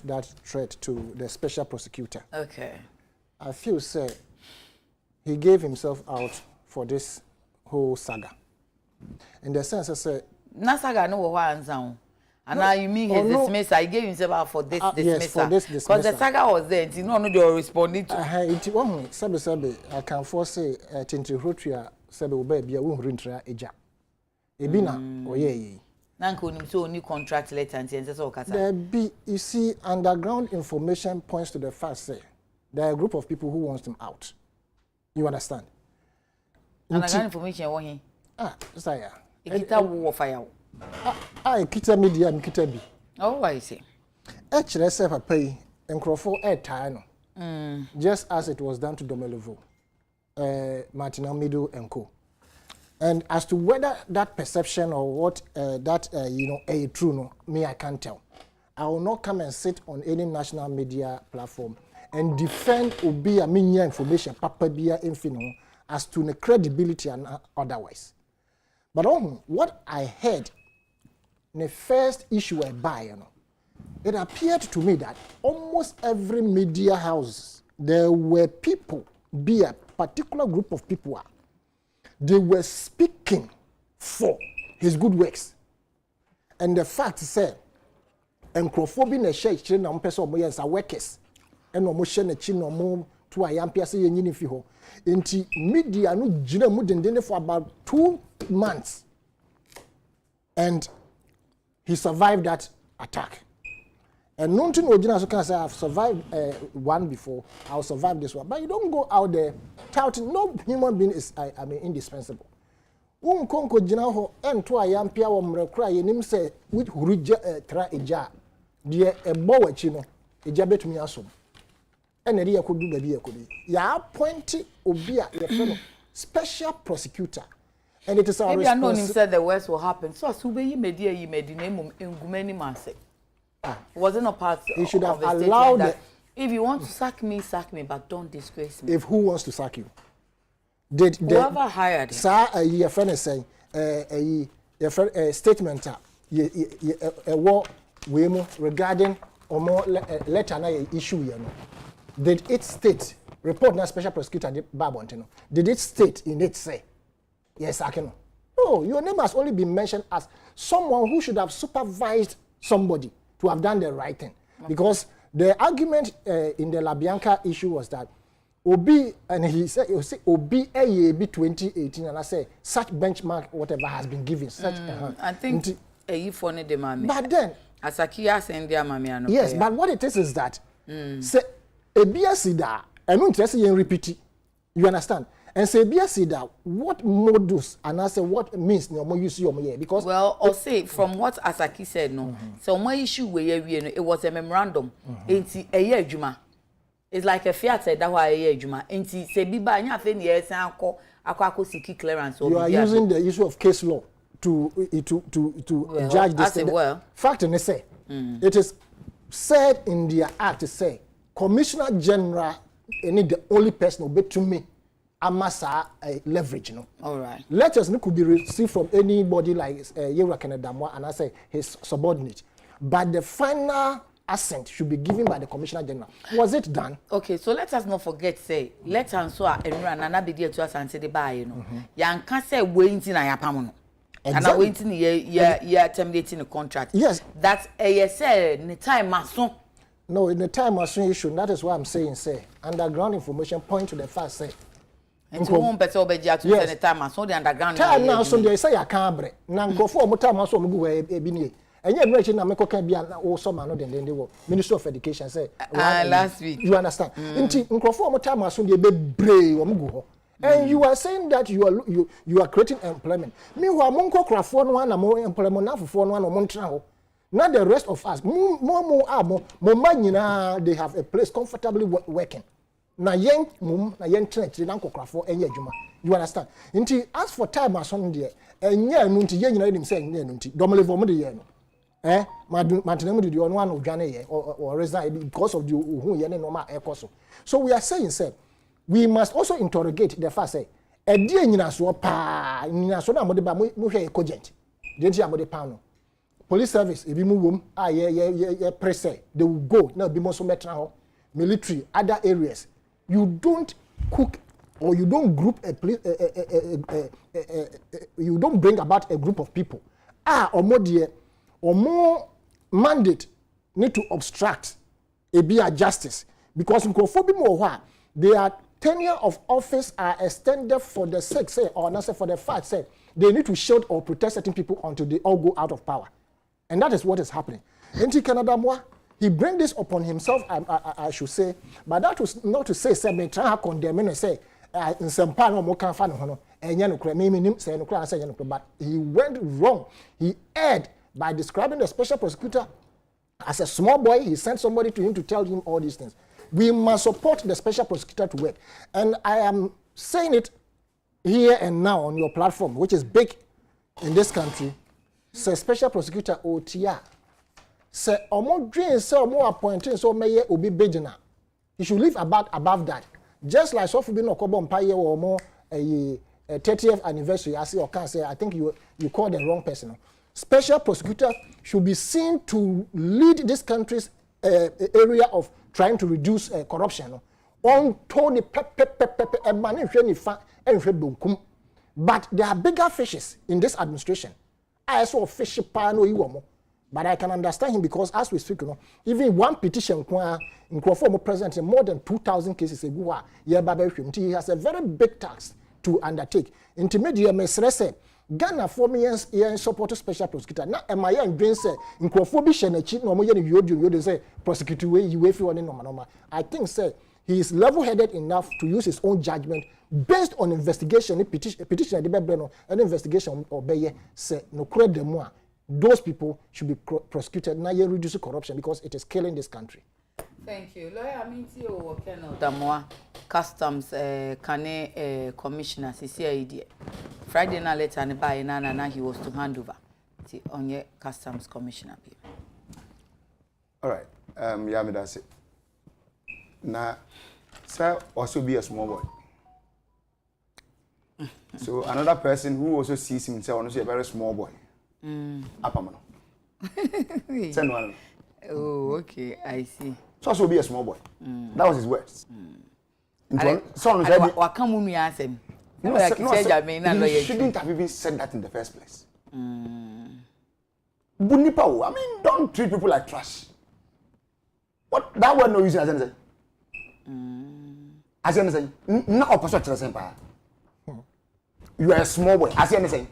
that threat to the special prosecutor. Okay. I feel say he gave himself out for this whole saga. In the sense I say na saga no wa anza. And now you mean his dismissal. He gave himself out for this dismissal. Yes, for this dismissal. Because the saga was there. You know, they were responding to. I can force Tinti Rotria sabe obaby a wo rintra eja. Ebi na oyeye. Nanko nim so only contract letter and say so kasa. There be, you see, underground information points to the fact say there are a group of people who wants him out. You understand? Underground information wo hin. Saya. Ikita wo fire. Ikita media ikita bi. Oh, why say? Kire say papa yi enkrofo tie no. Just as it was done to Domelevo. Martin Amido and co. And as to whether that perception or what a true no, me I can't tell. I will not come and sit on any national media platform and defend Obi a minya information papa bia infino as to the credibility and otherwise. But what I heard in the first issue I buy, it appeared to me that almost every media house there were people, be a particular group of people, they were speaking for his good works. And the fact said, encrophobia na share na mpesa omo yensa workers and omo share na chi no mo to ayampia se yenyini fi ho. Enti media no gina mu dendene for about 2 months. And he survived that attack. And nothing original so can say I've survived one before, I'll survive this one. But you don't go out there touting. No human being is indispensable. Konko jina ho ento ayampia wo mrekra yenim say with hurija tra eja de ebo wachi no eja betumi asom. Ene de yakodu ba bi yakodi. Ya appoint obi a ye special prosecutor. And it is our responsibility. Maybe I know him said the worst will happen. So as ube yi media yi medine mum engumeni man say. Wasn't a part he should have of the allowed that if you want to sack me, but don't disgrace me. If who wants to sack you? Did whoever hired him? Sir, your friend is saying a statement regarding or more letter na issue you know. Did it state report na special prosecutor Babontino? Did it state in it say yes I can? No, your name has only been mentioned as someone who should have supervised somebody to have done the right thing. Okay. Because the argument in the LaBianca issue was that Obi, and he said, Obi AAB 2018, and I say such benchmark, whatever has been given. Such, I think a funny the mommy. But then, as a Kia send their mommy, yes, but what it is that, say, a BSida, and not just repeat it. You understand? And say BSida, what modus, and I say what means no more use your year because well, or say from what Asaki said, no. So my issue where it was a memorandum. It's a year juma. It's like a fiat that why a year juma. And say biba nya fe ni yes anko siki clearance. You are using the issue of case law to well, judge this thing. Well. Fact and say it is said in the act to say Commissioner General need the only person who bet to me. Amasa leverage, you know. All right. Letters could be received from anybody like Yewra Kenedamwa and I say his subordinate. But the final assent should be given by the Commissioner General. Was it done? Okay, so let us not forget, say, let us so and run and be there to us and say the buy, you know. Yan can say waiting I am and I waiting terminating the contract. Yes. That's a yes, the time mason. No, in the time machine issue, that is what I'm saying, say. Underground information point to the fact, say. And so one better obey at the time, so the underground. Time now, so they say I can't break. Now, go for more time, also, go away, and yet, mention America can be an old summer, no, then they will. Minister of Education say, last week. You understand? Until more time, also, they be brave or go. And you are saying that you are creating employment. Meanwhile, Monko Crawford one and more employment now for one or Montreal. Not the rest of us. More money they have a place comfortably working. Na yen church na Crawford and Yajuma. You understand? Until as for time as on there, and yeah, nunti yen him saying nunti. Domele vomudi yen. Martinemu did you on one of Jane or resign because of the who yen normal ecoso. So we are saying, sir. We must also interrogate the fact say e die nyina so pa nyina so na mo de ba mo hwe cogent de ntia mo de pa no police service e bi mu wom ye press they will go na bi mo so metra ho military other areas you don't cook or you don't group you don't bring about a group of people or more mandate need to obstruct a be a justice because in Kofobi mo their tenure of office are extended for the sake, say, or not say for the fact, say, they need to shield or protect certain people until they all go out of power. And that is what is happening. Enti Canada Moa, he bring this upon himself, I should say, but that was not to say, me try to condemn and say, in some part of Mokan Fan, and Yanukra, maybe say, but he went wrong. He erred by describing the special prosecutor as a small boy. He sent somebody to him to tell him all these things. We must support the special prosecutor to work. And I am saying it here and now on your platform, which is big in this country. Say special prosecutor OTR. Say omo dream say omo appointing so meye obi bejina. He should live above that. Just like Sofu bin Okobo Mpaye or more a 30th anniversary, I see or can say I think you call the wrong person. Special prosecutor should be seen to lead this country's area of trying to reduce corruption. On Tony but there are bigger fishes in this administration. I saw fish pano iwomo, but I can understand him because as we speak, even one petition in Crawford present in more than 2,000 cases he has a very big task to undertake. Intermediate mesrese Ghana for me and support special prosecutor. Now, am I and Green say in Crawford Shenachi, no more you say prosecute way you wait for no. I think say he is level-headed enough to use his own judgment based on investigation. Petition an investigation or say no credit more. Those people should be prosecuted. Now you reduce corruption because it is killing this country. Thank you. Lawyer, I mean, you Damoa Customs Commissioner, CCID. Friday night later, and by Nana, he was to hand over on your Customs Commissioner. All right. Yeah, that's it. Now, sir, also be a small boy. So another person who also sees himself as a very small boy. Apamano. Send one. Oh, okay, I see. So also be a small boy. That was his words. So what come when we ask him? No, he shouldn't have even said that in the first place. Bunipa, I mean, don't treat people like trash. What that word no use as anything. As anything, no opposite to the same power. You are a small boy. As anything.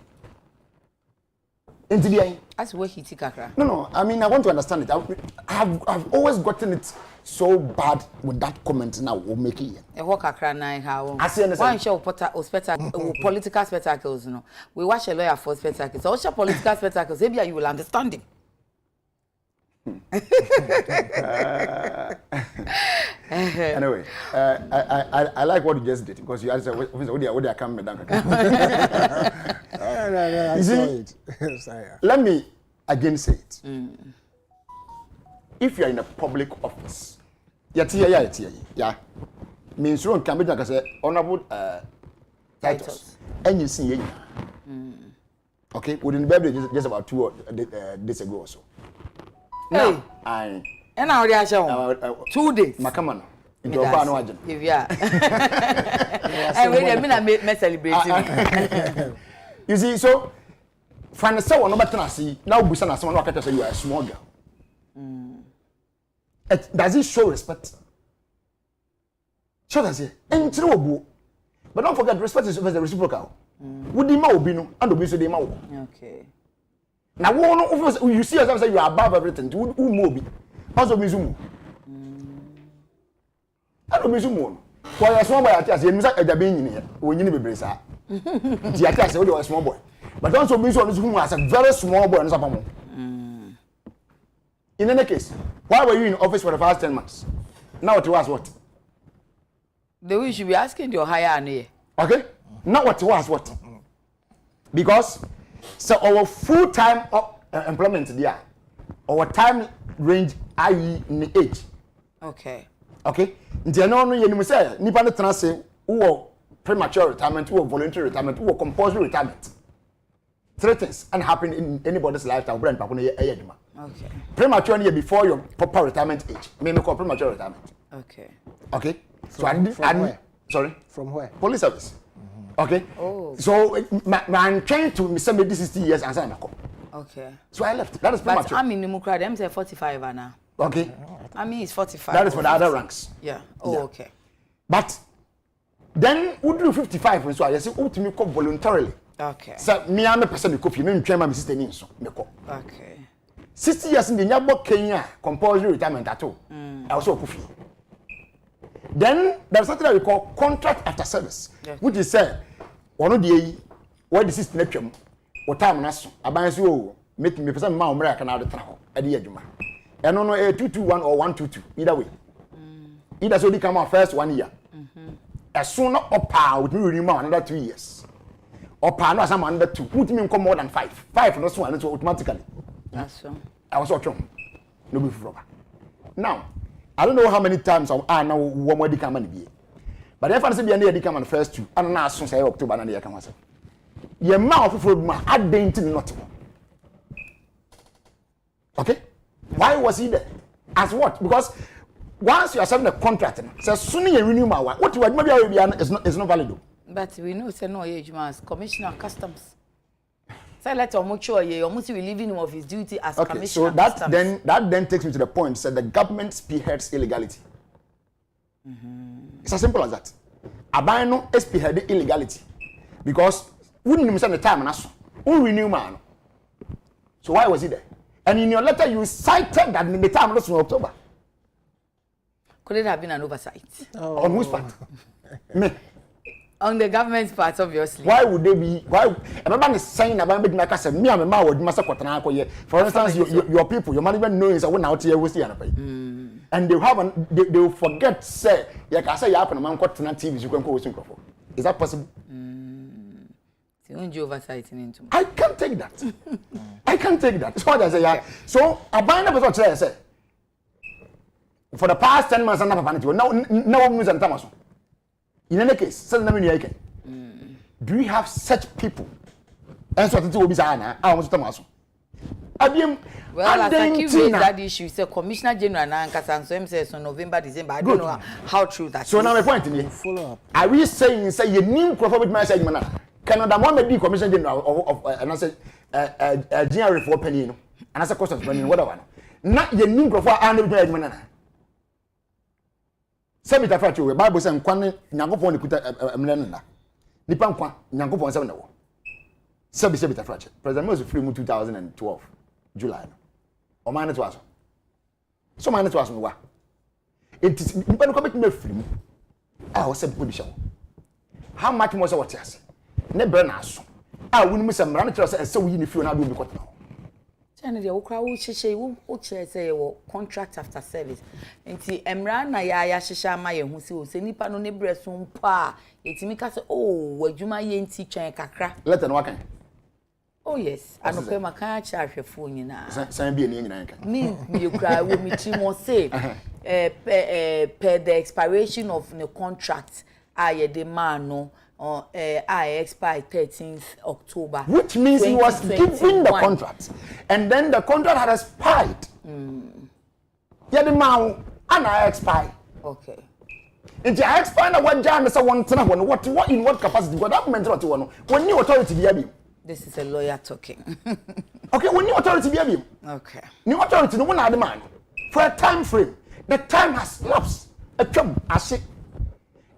That's where he took a No, I mean, I want to understand it. I've always gotten it so bad with that comment now we'll make it. A walk a now how one show political spectacles, no. We watch a lawyer for spectacles. Also political spectacles, maybe you will understand him. Anyway, I like what you just did because you answered what they come down. I saw it. Let me again say it. If you are in a public office, yeah, means you can be like I say honorable titles, and you see, okay, within the Bible just about 2 days ago or so. Now, and now they are showing 2 days. Makamano. Into a bar no agent. If you are, and wait a minute, I celebrate. You see, so find someone no better see now. Busana someone who can say you are a small girl. Does it show respect? Sure, that's it. And but don't forget, respect is reciprocal. Would the mouth be no, and the the mouth. Okay. Now, you see yourself say you are above everything. Who move? Also, Mizumu. I don't Mizumu. For a small boy, I tell you, a Jabin, when you be brisa. The attack was a small boy. But also, Mizumu was a very small boy. In any case, why were you in office for the past 10 months? Now it was what? The way you should be asking your higher and Okay? Now what it was what? Because so our full-time employment there, our time range, i.e. in the age. Okay. Okay? Nti no no yenu say nipa no tena se wo premature retirement, wo voluntary retirement, wo compulsory retirement. Three things and happen in anybody's lifetime. Brand papa no adwuma. Okay. Premature year before your proper retirement age. Me call premature retirement. Okay. Okay? So from where? Sorry? From where? Police service. Okay? Oh. So I'm trying to say maybe 60 years and say Okay. so I left. That is premature. But I'm in Nimukra, them say 45 now. Okay? I mean it's 45. That is for the other ranks. Yeah. Oh, Yeah. okay. But then we do 55 and so I say to me voluntarily. Okay. So me am a person copy me ntwema my sister ni so me ko. Okay. 60 years in the nyabo Kenya compulsory retirement at all. I also coffee. Then there's something that we call contract after service, which is one of the what the system netwem what time na so aban so make me person ma umra ka na do tra ho ade adwuma. Eno no 221 or 122 either way. Either so they come out first 1 year. As soon as opa with me renewal another 2 years. Opa no asama another 2. Put me more than 5. 5 no so and automatically. That's so. I was watching. No be for now. I don't know how many times I now one more come and be. But if I say be any come on first 2, and now soon say October and the come say. Your mouth for my identity not. Okay? Why was he there? As what? Because once you are signing a contract, so soon you renew my one. What you maybe is not valid. But we know say no age man commissioner of customs. Say let Omocho ye almost relieving him of his duty as commissioner. So that then takes me to the point that the government spearheads illegality. It's as simple as that. Abano spearhead illegality because we didn't miss the time and we renew man. So why was he there? And in your letter you cited that in the time was October. Could it have been an oversight? Oh. On whose part? Me. On the government's part, obviously. Why would they be? Why? Everybody is saying about me. Like I said, me and my mom would must for instance, your people, your management knows that when out here we see and they have they will forget say like I say you happen man got TV you can go with for. Is that possible? Oversight into. I can't take that. I can't take that. So what I say yeah. So I bind up what I say. For the past 10 months, I'm not no news and Thomas. In any case, do we have such people? And so it will be Sana. I want to Thomas. Well, as I keep raising that issue, say Commissioner General Nanka so says on November, December. I don't know how true that is. So now my point in follow up. Are we saying say you need Crawford with my segment? Canada Mohammed be Commissioner General of and I said General for penny, and I said cost of penny, whatever. Not your new Crawford and the Semi tafatu we Bible say nkwan Nyankopon nikuta emrene na. Nipa nkwan Nyankopon say na wo. Semi tafatu. President Moses free mu 2012 July. O man to aso. So man to aso wa. It is nipa no come me free mu. Ah o say people bi shawo. How much more say what yes? Ne bre na aso. Ah wonu mu say mra na kire say we ni free na do bi kwotna. And the okra wo chiche wo che say wo contract after service nti emra na ya hihia ma ye hu si o se nipa no ne bre so mpo a etimi ka say oh wadwuma ye nti twen kakra Let no wakan. Oh yes anope maka a cha hwefo nyina San bi ene nyina kan. me okra wo mi tri mo say per the expiration of the contract a the man no I expired 13th October. Which means he was given the contract. And then the contract had expired. Yeah, the man and I expired. Okay. And I expired what Jan is one what in what capacity? What that meant what you want. When new authority be. This is a lawyer talking. Okay, when new authority be. Okay. New authority no one had the man for a time frame. the time has lapsed.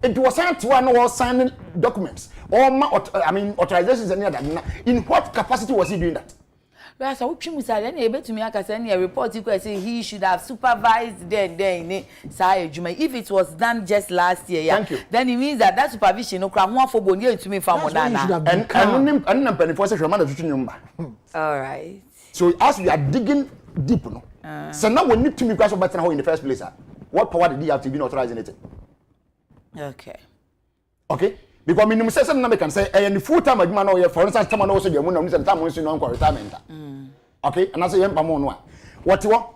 It was signed to one or signing documents or authorizations and other. In what capacity was he doing that? Right, so we said any able to me I send a report you say he should have supervised then if it was done just last year, yeah. Thank you. Then it means that supervision no crap one for boni to me from Modana. All right. So as we are digging deep, no. So now we need to make us better in the first place. What power did he have to be authorizing it? Okay. Okay? Because minimum say can say and full time adman or for instance time also the moon and time once on retirement. Okay? And I say what you want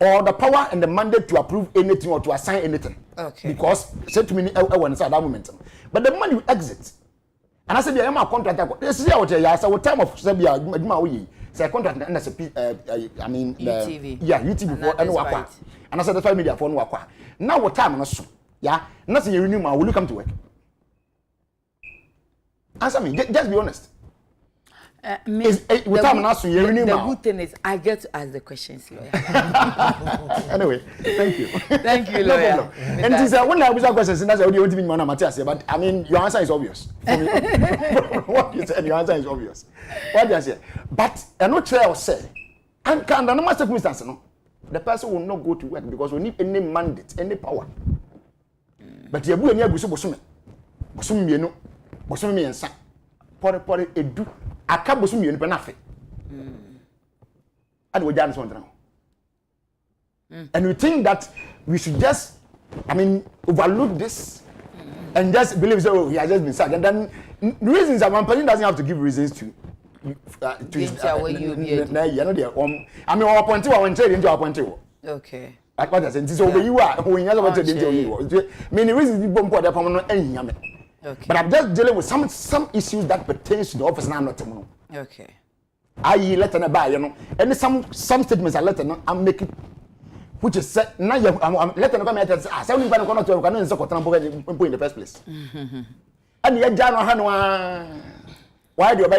or the power and the mandate to approve anything or to assign anything. Okay. Because said to me when it's at that moment. But the money exit. And I said I am a contractor. This is what what time of Sabia adman say contract and UTV. Yeah, UTV and wakwa. And I said the 5 media for wakwa. Now what time on us? Yeah, nothing you renew will you come to work? Answer me, just be honest. The good thing is I get to ask the questions, lawyer. Anyway, thank you. Thank you, lawyer. No problem. And it is when I was a question, that's what you want to be man Matthias, but I mean your answer is obvious. What you said, your answer is obvious. What do you say? But I no trial say, and can under no circumstance, no, the person will not go to work because we need any mandate, any power. But you have any bosom mienu, bosom miensa, pore edu, aka bosom mienu penafe. And we done something now. And we think that we should just, overlook this and just believe so. He has just been sacked. And then the reasons that one person doesn't have to give reasons to his. Our point to our trade into our point to. Okay. Like what I said, so you are when you are to many reasons you bomb for the permanent any. Okay. But I'm just dealing with some issues that pertains to the office now, not tomorrow. Okay. I let an buy, and some statements I let I'm making, which is set now. I'm letting come at us. I only going to work in the first place. And yet, John, why do you buy?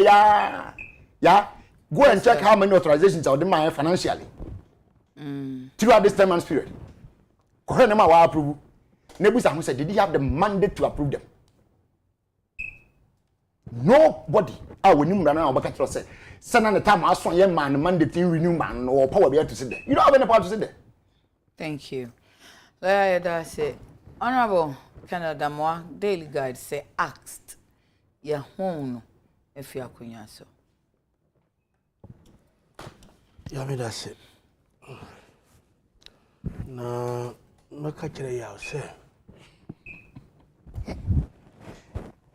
Yeah, go and check how many authorizations are demanded financially. Throughout this 10 months period. Kohenema wa approve. Nebusa said, did he have the mandate to approve them? Nobody. I will remember now about what said. Send on the time I saw young man mandate to renew man or power be able to sit there. You don't have any power to sit there. Thank you. I say, Honorable Canada Moa Daily Guide say asked your home if you are kunyaso. Yeah, me that's it. Na makachire ya say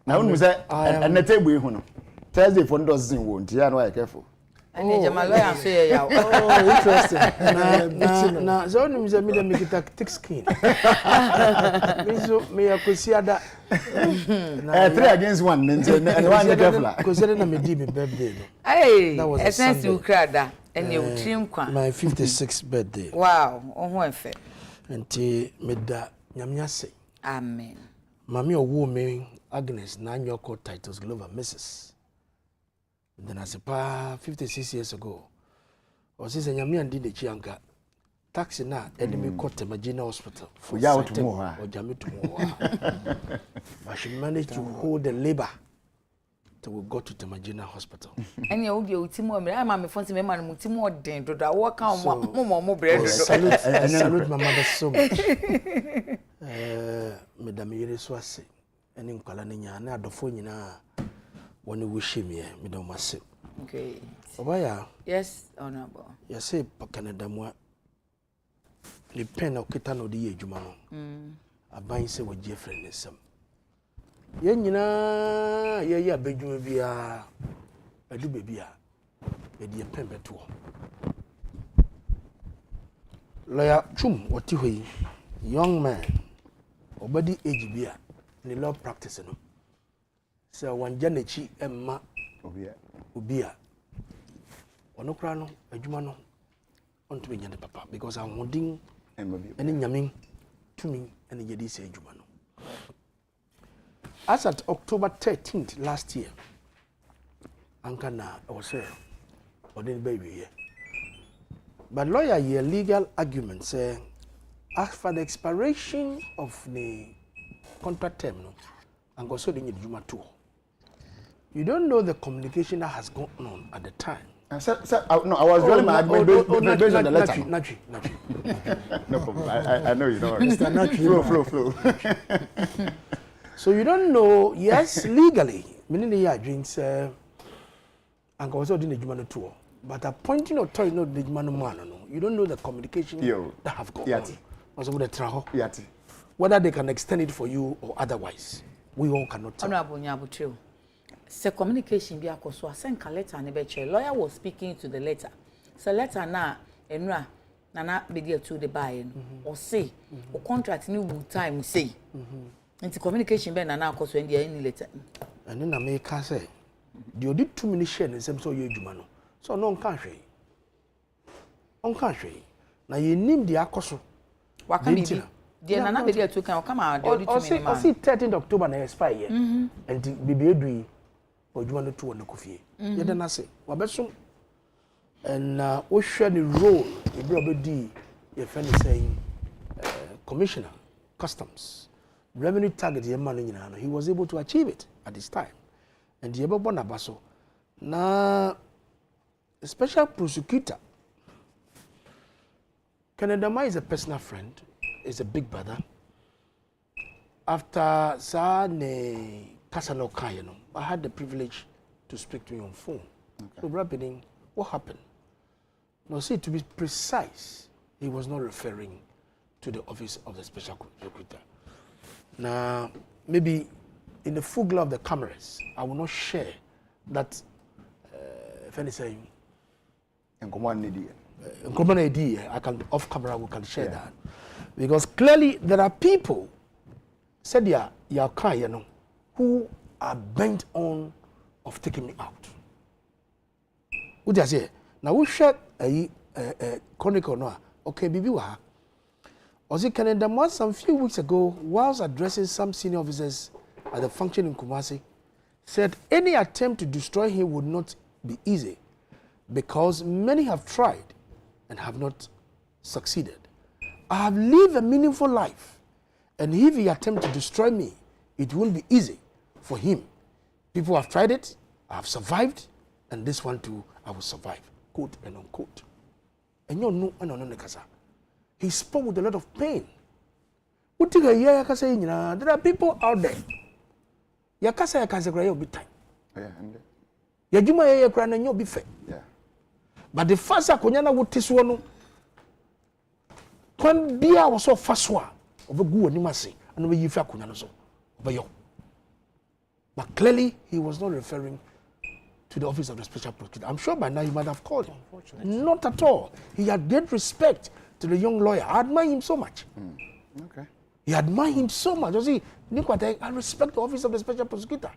na wonu say and the table you no Thursday for those in won't ya no careful and Jamal lawyer say ya oh interesting na so wonu say me dey make it thick skin me so me akosi ada 3 against 1 and one careful because na me di me birthday no hey essence you crada and you trim kwa my 56th birthday. Wow, oho efe. Enti meda nyamya se. Amen. Mami owo me Agnes na nyoko titles Glover Mrs. Then as a 56 years ago. O se nyamya ndi de chianka. Taxi na enemy court Temagina Hospital for ya to mo ha. O jame to mo. But she managed to hold the labor. We go to Temagina Hospital. And you will Timo, I'm a fancy man, Mutimo, do I walk on more bread? Salute my mother so much. Madame Yere Swasi, and in Kalania, and the phone when you wish him here, Madame Massif. Okay. Why? Yes, Honorable. You say, Canada, moi, the pen of Kitano de Jumano. A bind say with Jeffrey and some. Yenina ye bedwuma bia adu bebia e de pembe to lawyer chum woti hoyi young man obadi age bia ni law practice no se wanja nachi emma obia ono kra no adwuma no onto be nyane papa because ahudin eni nyamin tumi eni yedi se adwuma no. As at October 13th last year, Ankana was there, or didn't baby here. But lawyer, your legal argument say, as for the expiration of the contract term, no, and also the Juma too. You don't know the communication that has gone on at the time. Sir, no, I was really mad based on the letter. Nachi. No problem. I know you don't. Mr. Nachi. Flow. So you don't know, yes, legally, meaning the year drinks, and also the Juma tour. But appointing authority, not the Juma man, no. You don't know the communication that have gone on. Also with the traho. Whether they can extend it for you or otherwise. We all cannot tell. Honorable Nyabuchu. Se communication be akoso asenka letter ne be lawyer was speaking to the letter. So letter na enra nana be there to the buy or say o contract ni will time say. Nti communication be nana akoso en any letter. And then I make her say the odi 2 minutes share in some so ye adwuma no. So no can hwe. On can hwe. Na ye nim the akoso. Waka bibi. The nana be there to can come out the odi 2 minutes. I see 13th October na expire. And bibi edui Ojuma no to no kofie. Ye den ase. Wabesom and o hwe the role e bro obedi ye friend saying commissioner customs revenue target ye man nyina no he was able to achieve it at this time. And ye be bona baso na special prosecutor Canada Ma is a personal friend, is a big brother. After sa ne Kasano Kayano, I had the privilege to speak to him on phone. So, Rabbining, what happened? Now, see, to be precise, he was not referring to the office of the special prosecutor. Now, maybe in the full glow of the cameras, I will not share that, if anything, I can, off camera, we can share that. Because clearly, there are people, said, you know, who are bent on of taking me out. What does it? Now we share a chronicle no. Okay, bibi wa. Ozi Canada Ma some few weeks ago, whilst addressing some senior officers at the function in Kumasi, said any attempt to destroy him would not be easy because many have tried and have not succeeded. I have lived a meaningful life, and if he attempts to destroy me, it won't be easy for him. People have tried it, I have survived, and this one too, I will survive. Quote and unquote. And you know, he spoke with a lot of pain. There are people out there. Yakasa yakasa be time. Yajuma ya kra na nyo be fair. But the first akonyana wo tiswo kwan bia wo so faswa obegu oni mase and we yifa akonyana so obeyo. But clearly, he was not referring to the office of the special prosecutor. I'm sure by now he might have called him. Not at all. He had great respect to the young lawyer. I admire him so much. Okay. He admire him so much. You see, I respect the office of the special prosecutor.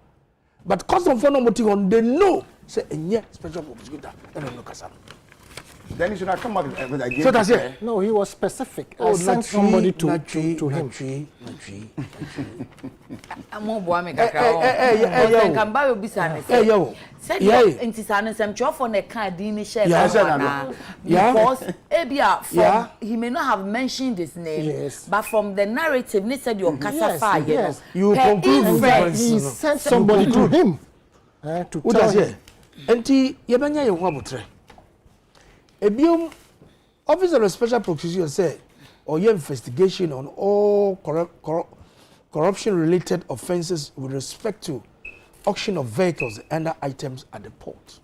But custom for no motive, they know, say, yeah, special prosecutor, and then look at some. Then he should not come up with again. So that's it. No, he was specific. I sent somebody to him. Amo boa me kakra. Kan ba obi sa ne say. Said intisane sem chofo ne kan di ni share because ebia from he may not have mentioned his name, but from the narrative he said your kasafa you conclude he sent somebody to him to tell him. Enti yebanya ye ho abotre. Ebium officer of special prosecutor said or your investigation on all corruption related offenses with respect to auction of vehicles and other items at the port.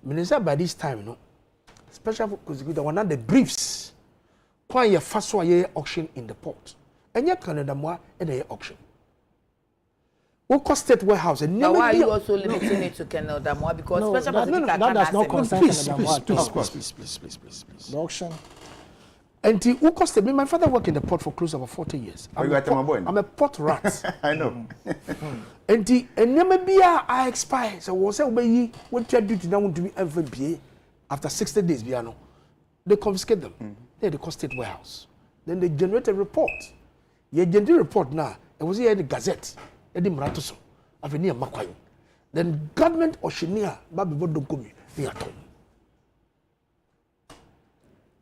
Minister by this time, no special prosecutor one of the briefs quite a first auction in the port. And yet Canada more and a auction. What state warehouse and now why are you also limiting it to Canada more because no, special prosecutor that does not concern Canada more. Please. The auction. And who costed me? My father worked in the port for close to 40 years. I'm a port rat. I know. And never be I expire. So was say what you duty now to be FBA after 60 days. They confiscate them. They the state warehouse. Then they generate a report. You generate a report now. It was here in the Gazette. Then government or Shinia Babi Bodokomi.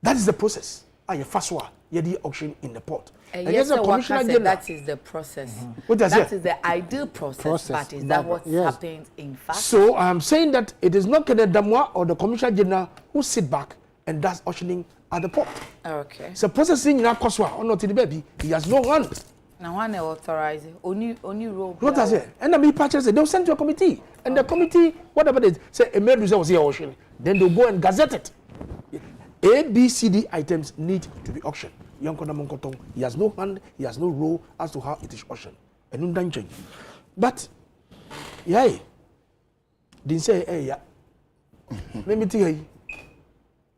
That is the process. aye faswa ye the auction in the port. And yes, the commissioner general, that is the process. What does that is the ideal process, but is that what happens in fact? So I'm saying that it is not Kenneth Damwa or the commissioner general who sit back and does auctioning at the port. Okay. So processing in Akoswa or not in the baby, he has no hand. Now one authorize it. Only role. What does it? And then me purchase it, they'll send to a committee. And the committee, whatever they say, a mail was here auction. Then they'll go and gazette it. A, B, C, D items need to be auctioned. He has no hand, he has no role as to how it is auctioned. And no danger. But, yeah, didn't say, hey, yeah. Let me tell you,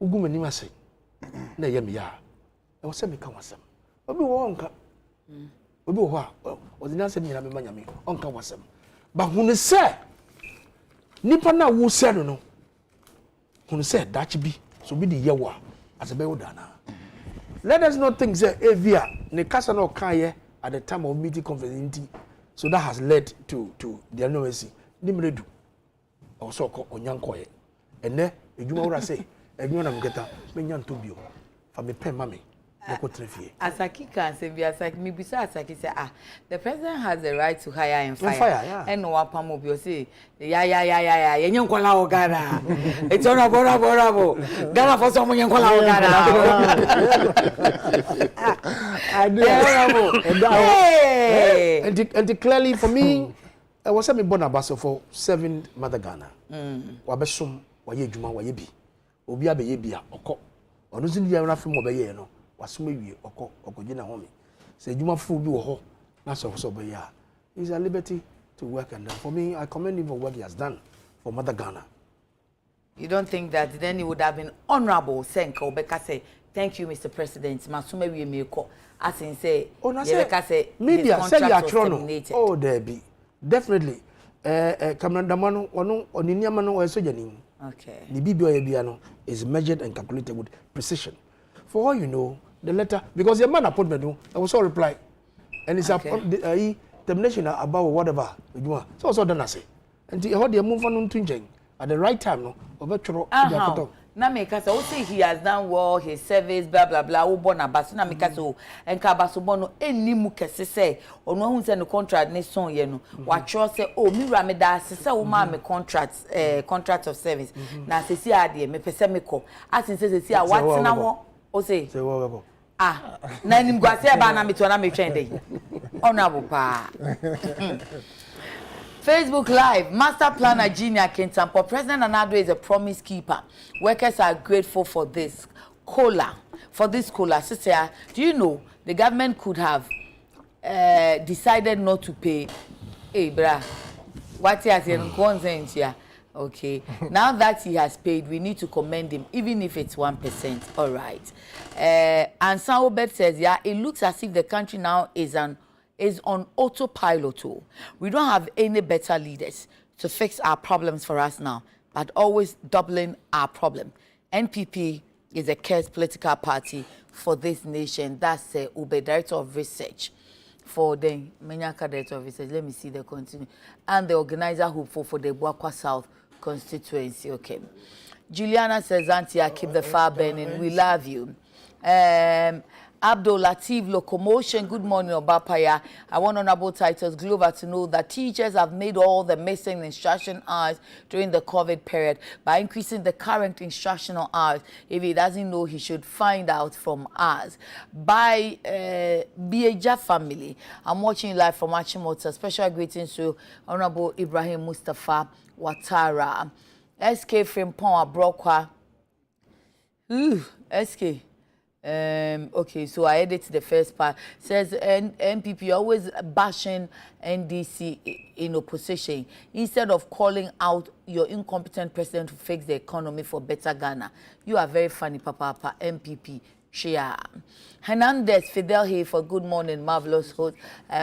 Ugu Menima say, na yam ya. I was saying, come on, some. Obi wonka. Obi wa, or the answer, Yammy, Uncle was some. But when they say, Nipa na who said no, when they said that be, so be the yawa as a beodana. Let us not think that Evia, Nekasano Kaye at the time of meeting conference, so that has led to the annoyance. Nimredu, also called Onyankoye. And then, you know what I say, and you want to get a Menyan Tubio from a pen mammy. Asaki can say, Asaki, me besides Asaki say, the president has the right to hire and fire. And no one will say, yeah, and you call our Ghana. It's on a borabo. Ghana for someone you call our Ghana. And clearly for me, I was having born a for 7 Mother Ghana. Wabesum, Wayejuma, Wayebi, Obia Bayebia, Oko, or losing the enough from Obayeno. Was maybe or Gina Homie. Say, you must fool you a hole. That's also by ya. It's a liberty to work, and for me, I commend him for what he has done for Mother Ghana. You don't think that then it would have been honorable, Senko, because say, thank you, Mr. President. Masume we may call. As in say, say, media say you are terminated. Oh, there be. Definitely. Cameron Damano, or Ninyamano, or Sojanin. Okay. The BBO is measured and calculated with precision. For all you know, the letter, because your man appointment, I was all reply. And it's a termination about whatever you want. So also done, I say. And the how they move on to at the right time, no, over to na make say he has done well, his service, blah blah blah. O born abasu na make say and kabasu bono enimu kese say ono hu say no contract ne son ye no. Wa tro say oh mi ra me da say o ma me contract of service. Na say si ade me pese me ko. Asin say si a what na ho o say na nim gwa say ba na me to na me twen dey. Honorable pa. Facebook Live, Master Planner Junior Kintampo. President Anado is a promise keeper. Workers are grateful for this cola. Sister, do you know the government could have decided not to pay? Hey, brah, what he has in here? Okay. Now that he has paid, we need to commend him, even if it's 1%. All right. And Saobet says, yeah, it looks as if the country now is on autopilot. We don't have any better leaders to fix our problems for us now, but always doubling our problem. NPP is a cursed political party for this nation. That's the Ube Director of Research for the Menyaka Director of Research. Let me see the continue. And the organizer hopeful for the Buakwa South constituency. Okay. Juliana says, Auntie, I keep the fire burning. We love you. Abdul Latif Locomotion, good morning, Obapaya. I want Honorable Titus Glover to know that teachers have made all the missing instruction hours during the COVID period by increasing the current instructional hours. If he doesn't know, he should find out from us. By Biaja family, I'm watching live from Achimota. Special greetings to Honorable Ibrahim Mustafa Watara. SK Frimpon Abrokwa. SK. Okay, so I edit the first part. Says NPP always bashing NDC in opposition instead of calling out your incompetent president to fix the economy for better Ghana. You are very funny, Papa. NPP. Shia. Hernandez Fidel here for good morning, marvelous host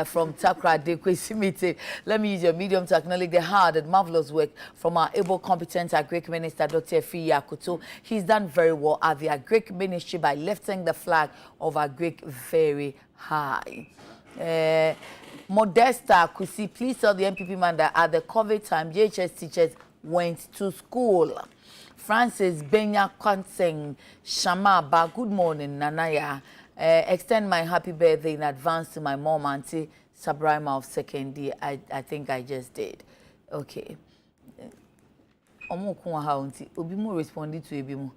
from Takra Adekye Sgement. Let me use your medium to acknowledge the hard and marvelous work from our able, competent Agric Minister, Dr. Fi Yakuto. He's done very well at the Agric Ministry by lifting the flag of Agric very high. Modesta Kusi, please tell the NPP man that at the COVID time, JHS teachers went to school. Francis Benya Kwanseng Shamaba. Good morning, Nanaya. Extend my happy birthday in advance to my mom, Auntie Sabrima of second year. I think I just did. Okay. Omo kunwa ha unti. Obi mo responding to ebi mo.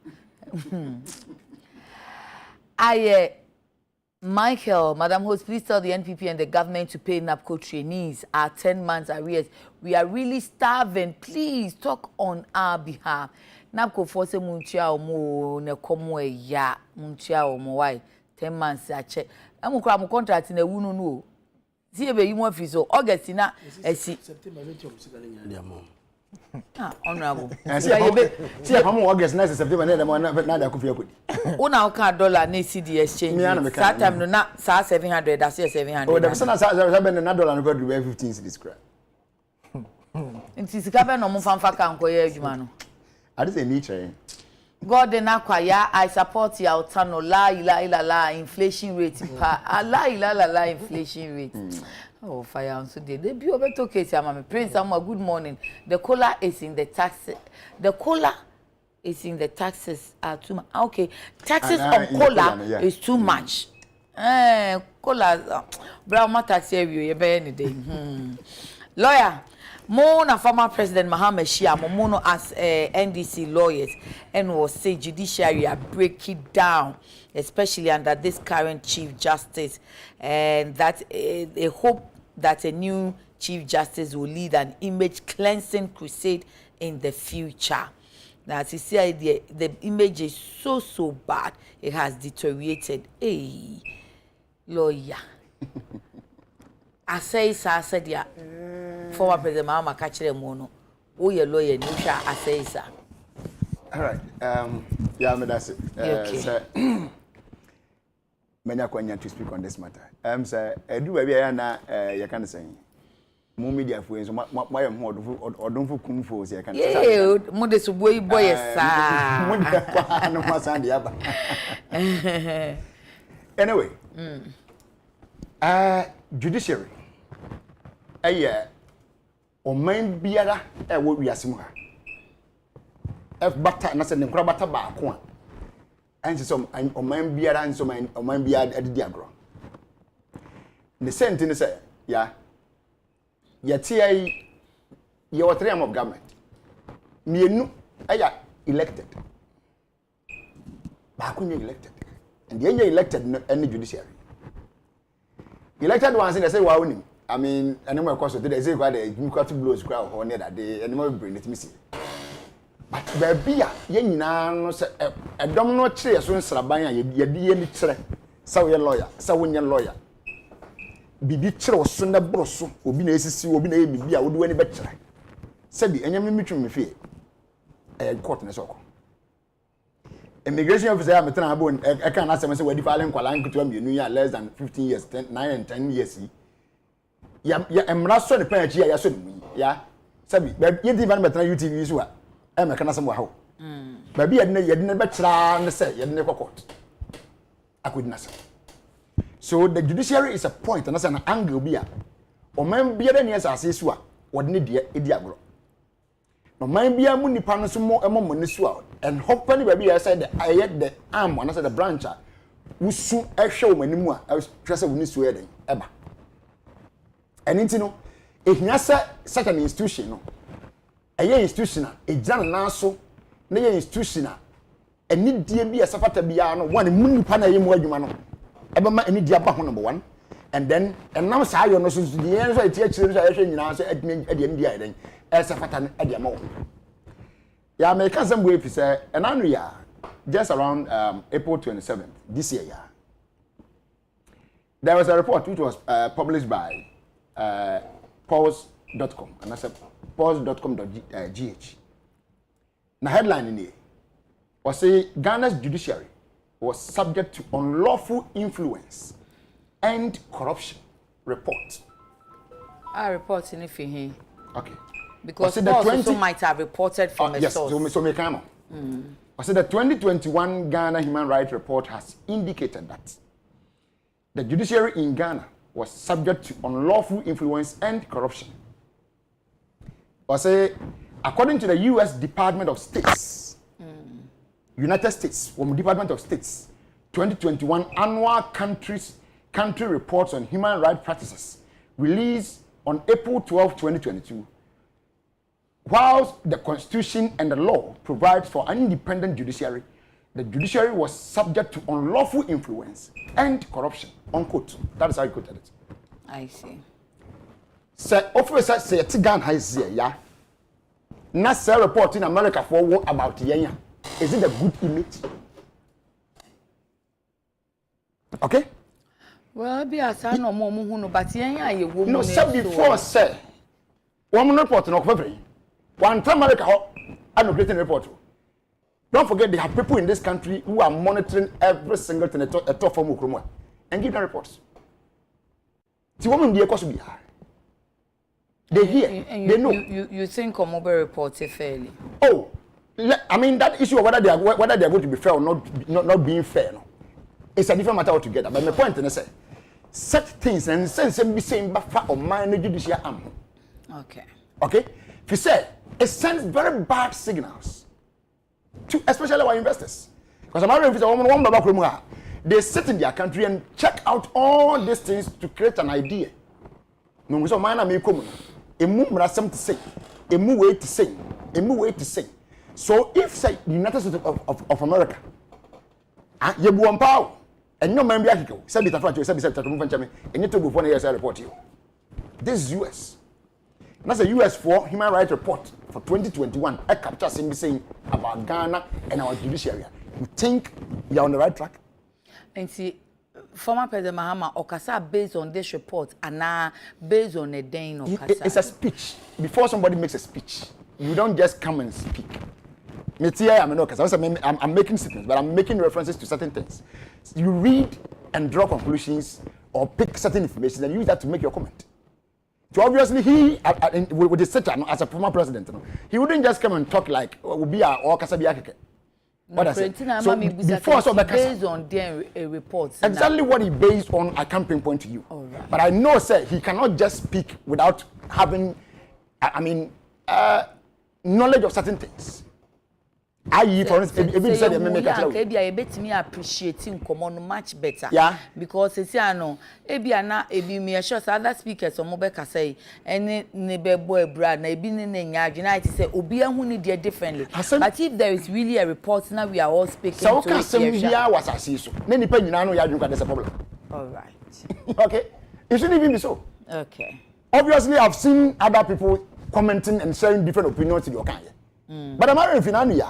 Michael, Madam Host, please tell the NPP and the government to pay NAPCO trainees our 10 months arrears. We are really starving. Please talk on our behalf. NAPCO force munchia omo ne komo ya munchia omo why 10 months a check. Amu kra mu contract na wu no. See ebe you fi so August na esi September 20 musika na nya dia mo. Honorable. See how August na September na da kofi akodi. Una ka dollar na CD exchange. That time no na 700 that's 700. Oh, the person na dollar no go do 15 cedis kra. Nti sika be no mo fanfa kan ko ye adwuma no. I say nature. God na kwaya I support your tano la ila inflation rate pa la ila inflation rate. Oh, fire on so they be over to case mama Prince Amma, good morning. The cola is in the tax. The cola is in the taxes are too much. Okay, taxes on cola is too much. Cola brown tax area you be any day. Lawyer Mona former President Mohammed Shia Momono as NDC lawyers and was say judiciary are break it down, especially under this current Chief Justice, and that they hope that a new Chief Justice will lead an image cleansing crusade in the future. Now, as you see, the image is so bad, it has deteriorated. Hey, lawyer. I said, yeah. Former President Mahama Kachire Mono. Oh, your lawyer, Nusha, I say, sir. All right. Yeah, that's it. Okay. Many Kwanya to speak on this matter. Sir, I do baby na you can say. Mo media for so my or don't for kum for you can say. Yeah, mo de boy sir. Mo de kwa no masan dia ba. Anyway. Judiciary. O man biara wo wiase mu ha. Bata na se ne nkura bata ba ko a. And so o man biara and so o man biara adidi agro. The same thing say, yeah. Yeti you are term of government. Mienu elected. Ba ko elected. And the elected any judiciary. Elected ones they say wa onim. I mean, animal cost they say quite a democratic blows crowd or near that day animal bring it me see. But baby ye nyina no say a dom no kire so nsraban ye di ni kire say we lawyer say we lawyer bibi kire so na bro so obi na esisi obi na e bibi a wo do ani be kire say bi enyam mitwum me fie court na so ko immigration officer am tena abo e kan na say we di file nkwala nkutu am ya less than 15 years 9 and 10 years ya emra so ne pan achi ya so ne ya sabi ye di ban betena UTV so a e me kana sam wa ho ba bi ye de ne be kira ne say ye de ne court akodi say. So the judiciary is a point and an angle bi a o man bi ne asase so a wo de ne de edi agro no man bi amu nipa no so mo ne so a and hopefully ba bi ya say the arm and say the branch a wusu ehwe o manimu a twese wo ni so ye den eba. And into no, if you such an institution, no, a institution, a general so, no institution, and need dear be a safata biano, one moon pana yamano, ever any diaba number one, and then, and now say you know, so the answer I teach you, I say at the India, as a fatan at the amount. Ya make some way, say, and I just around April 27th this year. There was a report which was published by pulse.com and I said pulse.com.gh. The headline in here was say Ghana's judiciary was subject to unlawful influence and corruption report. I report in if he. Okay. Because the also might have reported from a source. Yes, so me come on. I said the 2021 Ghana Human Rights Report has indicated that the judiciary in Ghana was subject to unlawful influence and corruption. I say, according to the U.S. Department of State's United States, from Department of States, 2021 annual country reports on human rights practices, released on April 12, 2022. Whilst the Constitution and the law provides for an independent judiciary, the judiciary was subject to unlawful influence and corruption. Unquote. That is how he quoted it. I see. Sir, officer say Tigan has here, yeah. Not say report in America for what about Yenya. Is it a good image? Okay? Well, be a son or more, but Yenya, you woman. No, said before, sir. One report no February. One time America, I'm not getting report. Don't forget they have people in this country who are monitoring every single thing at top from Ukrumwa and give them reports. See, woman, the cost be high. They hear, they know. You think a mobile report is fairly? Oh, I mean that issue of whether they are going to be fair or not being fair, no, it's a different matter altogether. But my point is that such things and sense be saying buffer or minor judicial arm. Okay. Okay. If you say it sends very bad signals to especially our investors, because I'm already one they sit in their country and check out all these things to create an idea. No, so mine may come. A move something to say, a move way to say, a move way to say. So if say the United States of America, you go power, and no member article, said it after you said to move and you to go 1 year report you. This is US. And that's a US for Human Rights Report for 2021. I capture saying about Ghana and our judiciary. You think you're on the right track? And see, former President Mahama Okasa based on this report and now based on a day in Okasa. It's a speech. Before somebody makes a speech, you don't just come and speak. I'm making statements, but I'm making references to certain things. You read and draw conclusions or pick certain information and use that to make your comment. So obviously he, with the setter as a former president, he wouldn't just come and talk like Ubia or Kasabiake. What I said. So before so based on their reports. Exactly what he based on, I can pinpoint to you. Right. But I know, sir, he cannot just speak without having, knowledge of certain things. For instance, even said me appreciating common much better. Yeah. Because it's no ebi me sure other speakers on mobile say any neighbor boy brad na ebi ne United say obi ahu ni there differently. But if there is really a report now we are all speaking so to it. So was así so. Na nipa nyina no ya dwun there's a problem. All right. Okay. It shouldn't even be so. Okay. Obviously I've seen other people commenting and sharing different opinions in your kind. But I'm not in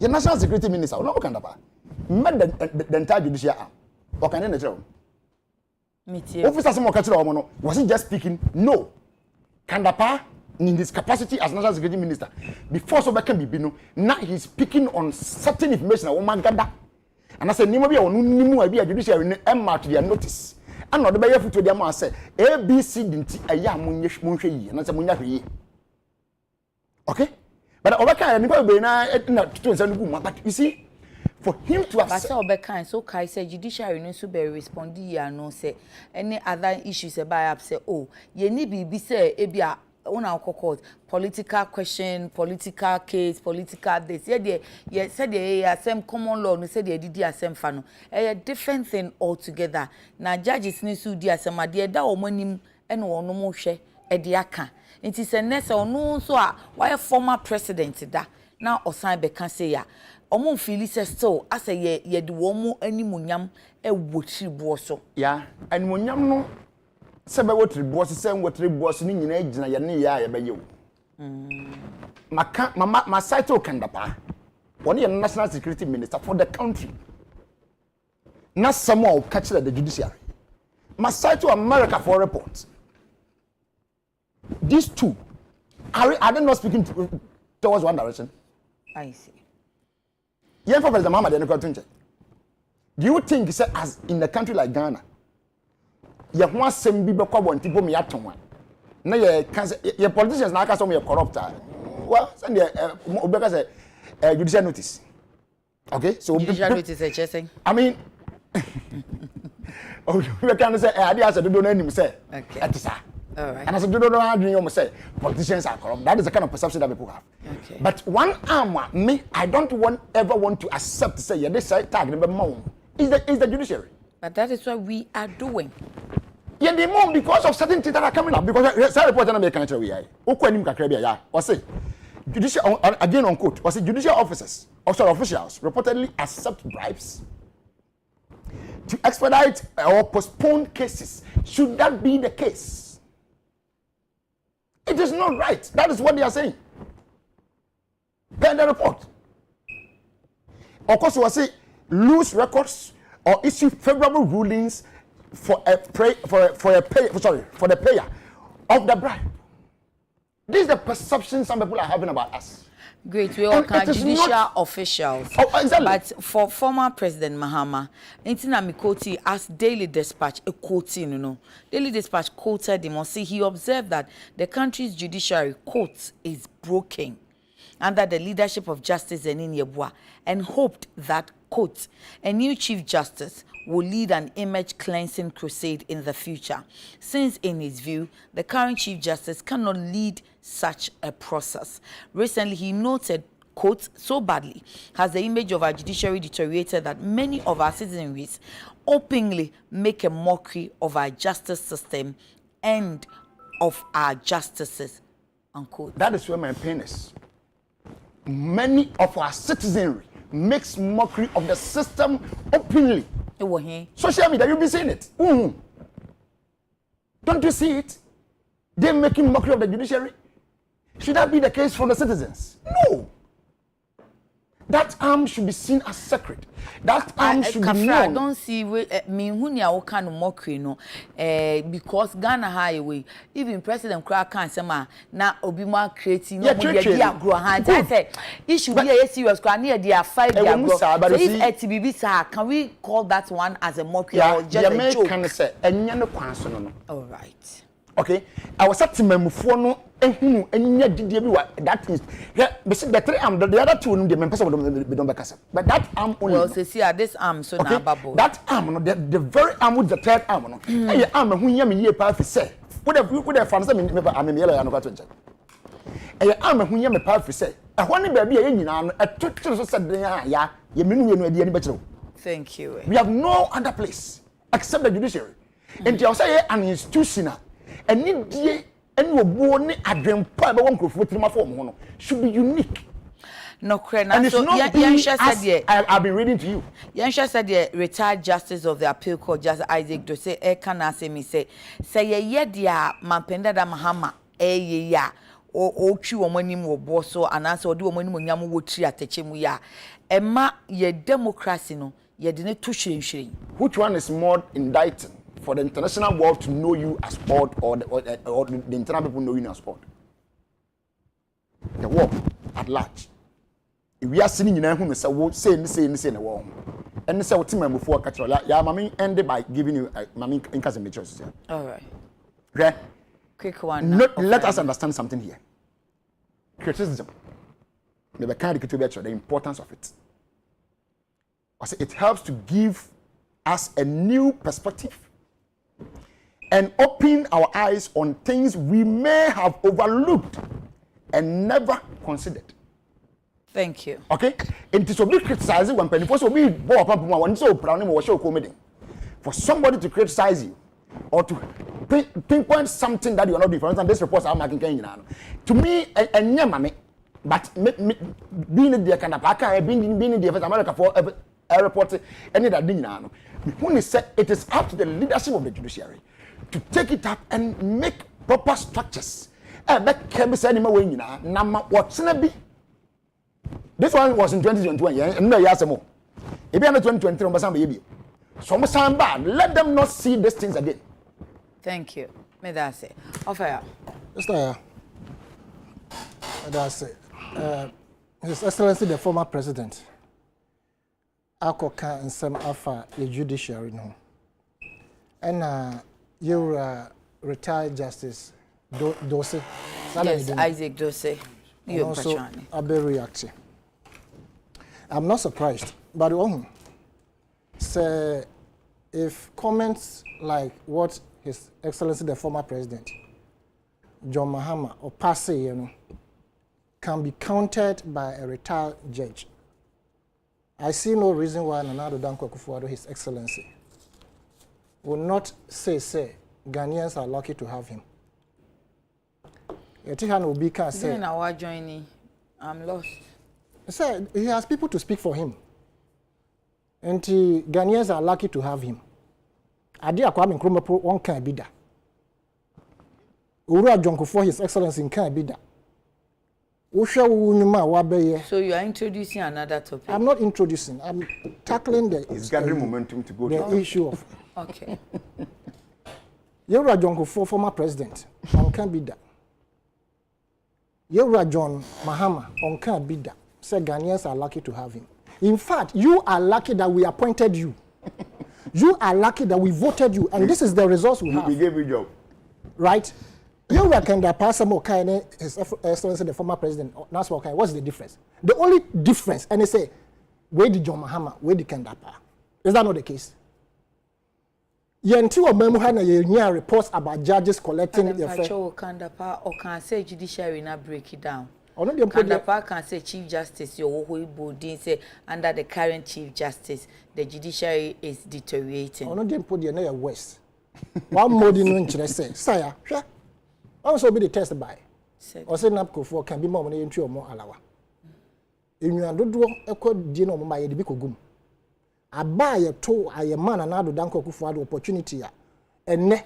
your national security minister, no can about. Met the entire judicial arm. Or can you Officer Samokachi was he just speaking? No. Kandapa in his capacity as national security minister. Before so can be no, now he's speaking on certain information a woman gather. And I said, Nimobi or Nimu a judiciary and mark their notice. And not the bay to the man say ABC didn't a young munshi and that's a munya. Okay? But but you see, for him to have said, so Kai said judiciary needs to be responding and no say any other issues about say, oh, you need be say ebia on our court political question, political case, political this. Yeah, said the same common law, no said the did same fano. A different thing altogether. Now judges need to do some idea that or money and no more share at the aka. It is a nessa or no so why a former president da now or sign be can say ya omo feel says so as a ye the woman any munyam e wotri boso yeah and munyam no sebe wotri boso same wotri boso ni nyina gina ye ne ya be ye maka ma site o kandapa one ye national security minister for the country na someone catch the judiciary ma site to America for reports. These two are they not speaking towards one direction? I see. Yeah, for President Mahama, do you think as in a country like Ghana, you want some people come people me at one? No, your politicians now can be corrupt. Well, send your judicial notice. Okay, so judicial notice is chasing. I mean, we can say I did answer to do anything say. Okay. That is All right. And as a you don't know how you almost say politicians are corrupt. That is the kind of perception that people have. Okay. But one arm, me, I don't ever want to accept to say, yeah, this side tag number one is the judiciary. But that is what we are doing. Yeah, the more because of certain things that are coming up. Because some report on the country we are. Ukwenim kakrebia ya. Or say judicial again on quote. Or say judicial officers, also officials, reportedly accept bribes to expedite or postpone cases. Should that be the case? It is not right. That is what they are saying. Then the report. Of course, we say lose records or issue favorable rulings for the payer of the bribe. This is the perception some people are having about us. Great, we all can judicial officials. Oh, exactly. But for former President Mahama, Intina Mikoti asked Daily Dispatch a quoting, Daily Dispatch quoted him, he observed that the country's judiciary, quote, is broken under the leadership of Justice Zenin Yeboah, and hoped that, quote, a new Chief Justice will lead an image cleansing crusade in the future, since in his view, the current Chief Justice cannot lead such a process. Recently, he noted, quote, so badly has the image of our judiciary deteriorated that many of our citizenries openly make a mockery of our justice system and of our justices, unquote. That is where my pain is. Many of our citizenry makes mockery of the system openly. Social media, you'll be seeing it. Don't you see it? They're making mockery of the judiciary. Should that be the case for the citizens? No. That arm should be seen as sacred. That arm should be known. I don't see me what kind of mockery because Ghana highway even President Kra can say na obi ma creating no media grow hand. I say it should be a serious crime near their 5 year grow. So if ATBB sir, can we call that one as a mockery or just a joke? Can say enya no kwanso no. All right. Okay, I was at Memufo no ehunu enya didie bi that is the three arm the other two no the person we don't back but that arm only. Well, see this arm so na babo. That arm no the very arm with the third arm no eh arm hu nya me ye pa fi say would have fan say me am me yellow ya no ka to nche eh arm hu nya me pa fi say ehwo ne ba bi ye nyina no etoto so say den ya ye menu we no ade ani ba kire. Thank you. We have no other place except the judiciary. And you say an institution and need any born adrempa be won krofo tirima form ho no should be unique. No crena so I've been reading to you. Yansha said the retired justice of the appeal court Justice Isaac do say e kana say me say ye dia mampenda da Mahama ye ya o twi wo manim wo bo so anase odi wo manim nyam wo tri atache mu ya ema ye democracy no ye de ne to hwirenhwiren. Which one is more indicting for the international world to know you as sport or the internal people know you as sport? The world at large. If we are seeing in who say what say in the world, and say what team before catch ya mami ended by giving you mami in case of choices. All right. Okay. Quick one. Let us understand something here. Criticism. The importance of it. It helps to give us a new perspective and open our eyes on things we may have overlooked and never considered. Thank you. Okay? It is to be criticizing when people so be for somebody to criticize you or to pinpoint something that you are not doing. For instance, this report I'm making to me and but being in the kind of being in the America for a report any that didn't know. When said it is up to the leadership of the judiciary to take it up and make proper structures. This one was in 2021, and no years more. If you are 2023, so bad. Let them not see these things again. Thank you. May that say. Offer. That's it. His Excellency the former president. Akoka and some afa the judiciary no. And you retired justice Dose. Yes, Isaac Dose. You also a very reaction. I'm not surprised, but say if comments like what His Excellency the former president John Mahama or Passe, you know, can be countered by a retired judge. I see no reason why Nana Addo Dankwa Akufo-Addo, His Excellency, will not say Ghanaians are lucky to have him. Yetihan Obi can say, now joining, I'm lost. Sir, he has people to speak for him. And Ghanaians are lucky to have him. Ade Kwame Nkrumah one can be that. Ura Jonko for His Excellency in can be that. So you are introducing another topic? I'm not introducing. I'm tackling the. It's gathering momentum to go the to issue of. Okay. Ura Jonko for former president on can be that. Ura John Mahama on can be that. Say Ghanaians are lucky to have him. In fact, you are lucky that we appointed you. You are lucky that we voted you, and this is the results we have. We gave you a job. Right? You reckon that Pasamo Kaine, His Excellency, the former president, that's what what's the difference? The only difference, and they say, where did John Mahama, where did Kendapa? Is that not the case? Yentu Omemuhana, you reports about judges collecting the Kandapa or can say judiciary now break it down. Kandapa can say Chief Justice, your Bodin say under the current Chief Justice, the judiciary is deteriorating. I don't put the name West. One more than interest, Sire. Also be the test by. Or say Napco for can be more money into more alawa. In your do a code dino by the Bicogum. I buy a toe, I a man and Addo Dankwa Akufo-Addo opportunity. And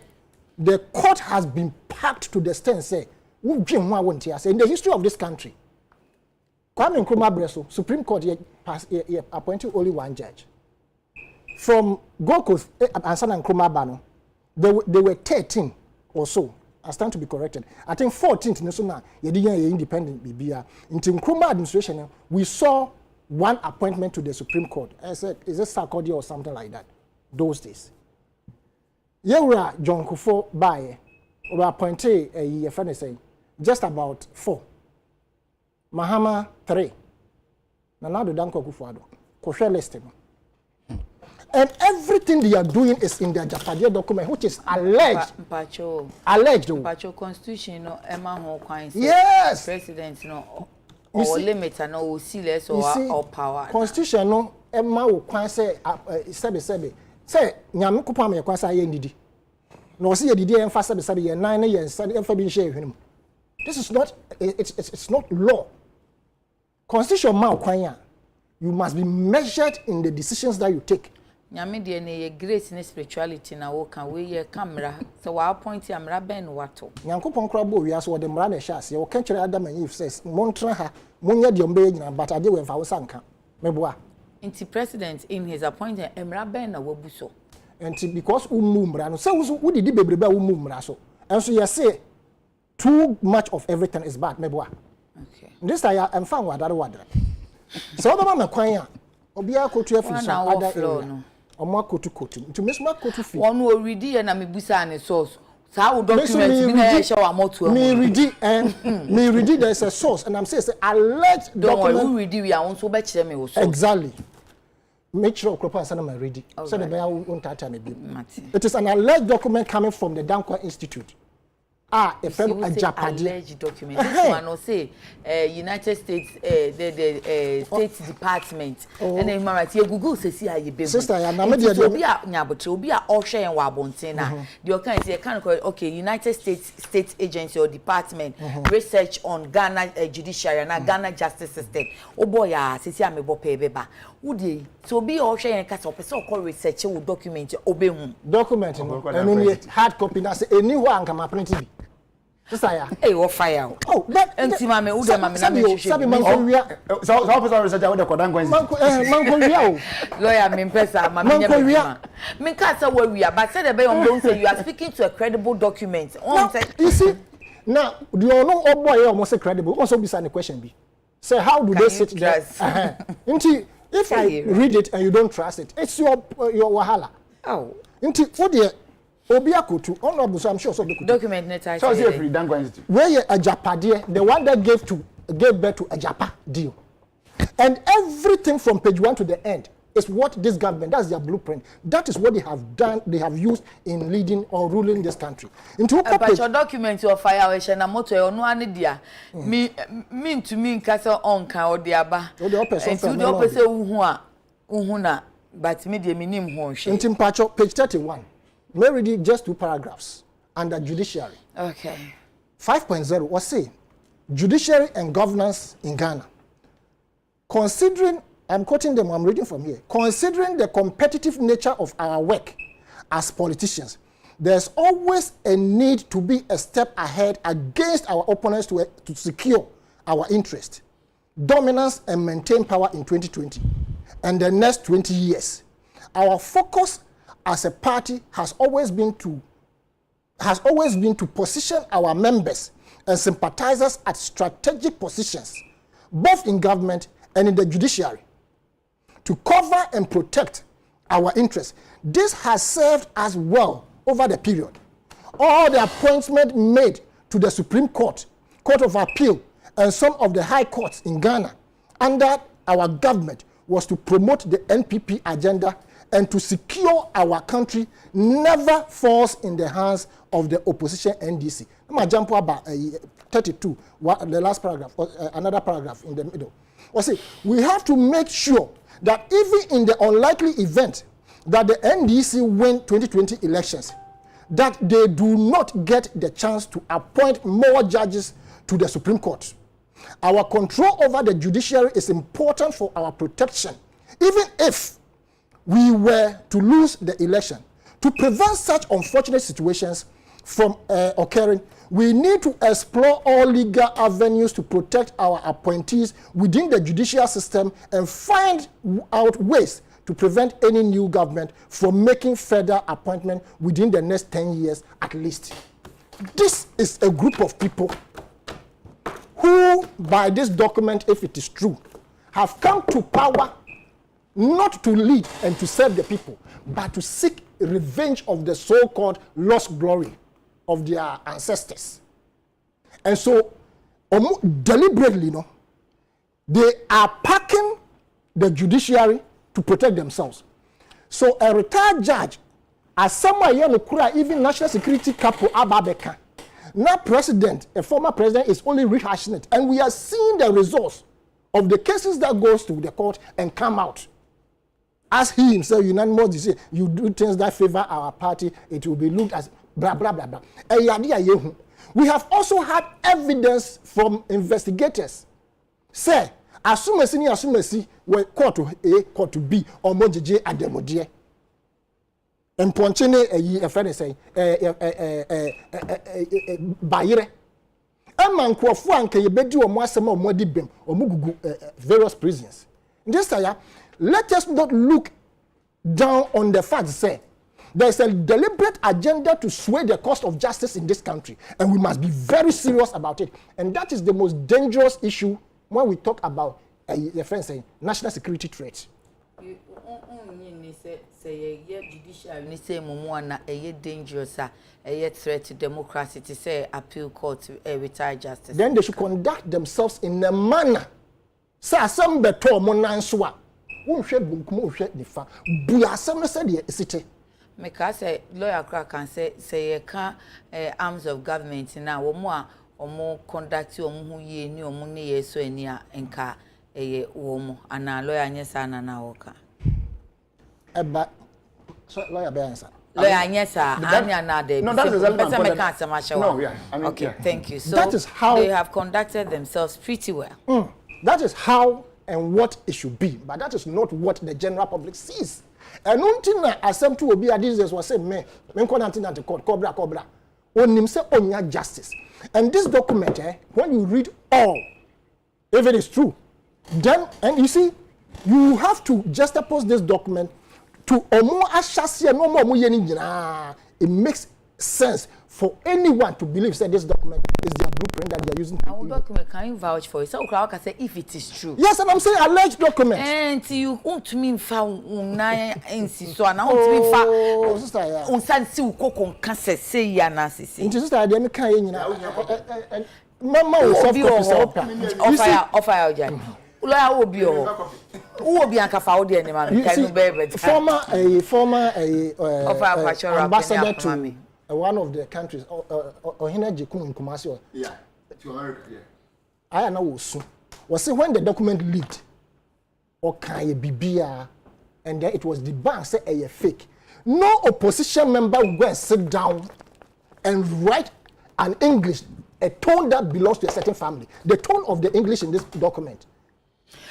the court has been packed to the extent say, in the history of this country, Kwame Nkrumah Breso, Supreme Court appointed only one judge. From Gold Coast and Nkrumah Bano, they were 13 or so. I stand to be corrected. I think 14th national independent BBA. In the Nkrumah administration, we saw one appointment to the Supreme Court. I said, is it Sarkodie or something like that? Those days. Yewra John Kufuor Baye, or appointed a year, say, just about 4. Mahama 3. Nana Addo Dankwa Akufo-Addo. Koshe listing. And everything they are doing is in their Japadia document, which is alleged. Alleged. Pacho constitution, no, Emma Hong yes. President, no, or limit, no, less or power. Constitution, no, Emma Hong say, say, Nyamukupa me kwasa yendidi. No, see, the day and fast 7 years, 9 years, and for being shared him. This is not, it's not law. Constitution, you must be measured in the decisions that you take. Nyame de na grace and spirituality na wo kan we ye camera so wa point amra ben wato Nyankopon kra bo wi aso wo de mra na hya ase wo kan kire Adam and Eve says montra ha munya de ombe nyina but ade we fa wo sanka meboa inti president in his appointment amra ben na wabuso enti because ummu mra no say wo didi bebrebe ummu mra so enso ye say too much of everything is bad meboa okay this I am fan wadare so ba ma kwan a obi akotu afi so other area Omo kotu nti mesma kotu fi wonu o ready na mebusa ne source sa wo document bi na ya show amoto me ready there is a source and I'm saying say alleged document don't ready we are so be kire me wo source exactly make sure okropa answer na ready so the bear won't tata me bi it is an alleged document coming from the Dankwa Institute a friend a Japanese alleged document this one no say United States the State Department and then human rights you google say see aye be sister ya na me de obi a nyabotre obi a ohwe en wa abonten na the kind say can okay United States State Agency or Department research on Ghana judiciary na Ghana justice system o boy ya say am bo pe beba wudi so obi ohwe en ka so person call research wo document obehu document no enu hard copy na say enihu anka ma print bi Sister, hey, what fire? Oh, that empty mama, who the mama? Sabi manko wia. So officer research we dey kodan kwan. Manko wia o. Lawyer me pesa mama nya. Manko wia. Me ka say we wia, but say the be on don't say you are speaking to a credible document. You see, now the no obo here almost credible. Also be the question be. Say how do they sit there? Inti if I read it and you don't trust it, it's your wahala. Oh. Inti what the Obi akotu honorable so I'm sure so document net I so say free Dankwa Institute where a Japade the one that gave birth to a Japa deal and everything from page 1 to the end is what this government, that's their blueprint. That is what they have done, they have used in leading or ruling this country. But your document of fire na moto e no ane dia. Me to me nkasa on kan odiaba. O de opese so the opese uhu na but me de minim ho hwe. Intim pacho page 31. May read it just 2 paragraphs under judiciary. Okay. 5.0 was say judiciary and governance in Ghana. Considering, I'm quoting them, I'm reading from here. Considering the competitive nature of our work as politicians, there's always a need to be a step ahead against our opponents to secure our interest, dominance, and maintain power in 2020 and the next 20 years. Our focus as a party has always been to position our members and sympathizers at strategic positions, both in government and in the judiciary, to cover and protect our interests. This has served us well over the period. All the appointments made to the Supreme Court, Court of Appeal, and some of the high courts in Ghana under our government was to promote the NPP agenda and to secure our country never falls in the hands of the opposition NDC. I'm going to jump about 32, the last paragraph, another paragraph in the middle. We have to make sure that even in the unlikely event that the NDC win 2020 elections, that they do not get the chance to appoint more judges to the Supreme Court. Our control over the judiciary is important for our protection, even if we were to lose the election. To prevent such unfortunate situations from occurring, we need to explore all legal avenues to protect our appointees within the judicial system and find out ways to prevent any new government from making further appointments within the next 10 years at least. This is a group of people who, by this document, if it is true, have come to power not to lead and to serve the people, but to seek revenge of the so-called lost glory of their ancestors. And so, deliberately, they are packing the judiciary to protect themselves. So a retired judge, as someone even national security couple Ababeka, now president, a former president is only rehashing it. And we are seeing the results of the cases that goes to the court and come out. As he himself unanimously say, you do things that favor our party, it will be looked as blah, blah, blah, blah. We have also had evidence from investigators. Say, assume we court to A, court to B, or mojeje ademodie. And ponchene a friend say, bayire. Man kwofo anke yebedi omo asema omo di bem omo gugu various prisons. This time, let us not look down on the fact say there's a deliberate agenda to sway the cost of justice in this country, and we must be very serious about it. And that is the most dangerous issue when we talk about your friend saying national security threats. Say judicial ni say mumwana dangerous threat to democracy to say appeal court retired justice. Then they should conduct themselves in a manner say some beto mo nanswa wonhwe bunkum ohwe difa bu asem no say de site make say lawyer crack can say can arms of government na wo mo a omo conduct omo hu ye ni omo ne yeso ani a enka wo mo ana lawyer nyesa na na woka but so lawyer be answer lawyer nyesa anya na de no that's exactly no yeah I mean, okay yeah. Thank you. So that is how they have conducted themselves pretty well. That is how and what it should be, but that is not what the general public sees. And until na asem to obi adizes was say me konantin at the court cobra onim say onya justice. And this document when you read all, if it is true, then and you see you have to juxtapose this document to omo ashase no mo ye ni nyina. It makes sense for anyone to believe that this document is their blueprint that they are using. Our document, can you vouch for it? So I can say if it is true. Yes, and I'm saying alleged document. And you want to mean found unaya insi so na want to mean fa sister ya. Unsan si ukoko kanse say ya na sisi. Nti sister ya dem kan nyina. Mama o soft copy offer oja. Lawyer obi o. Who will be a Kafaudi and former ambassador to one of the countries, Ohina Jikun in Kumasi. Yeah, to America, yeah. I know soon. Was it when the document leaked? Or can you be and then it was debunked, say a fake. No opposition member will go and sit down and write an English, a tone that belongs to a certain family. The tone of the English in this document.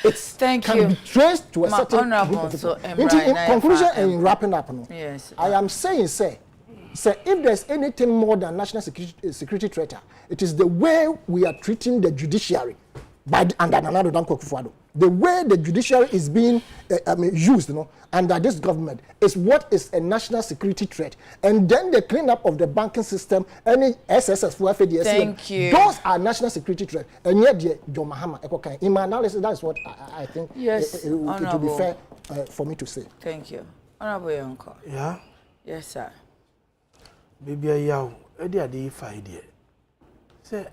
It's can be traced to a certain group of people. In conclusion and in wrapping up, no, yes, I am saying, say, if there's anything more than national security threat, it is the way we are treating the judiciary the way the judiciary is being used, under this government is what is a national security threat. And then the cleanup of the banking system, any SSS, thank you. Those are national security threats. And yet, John Mahama, in my analysis, that's what I think. Yes, it will be fair for me to say. Thank you. Honorable Uncle. Yeah? Yes, sir. Baby, I did 5 years. Say,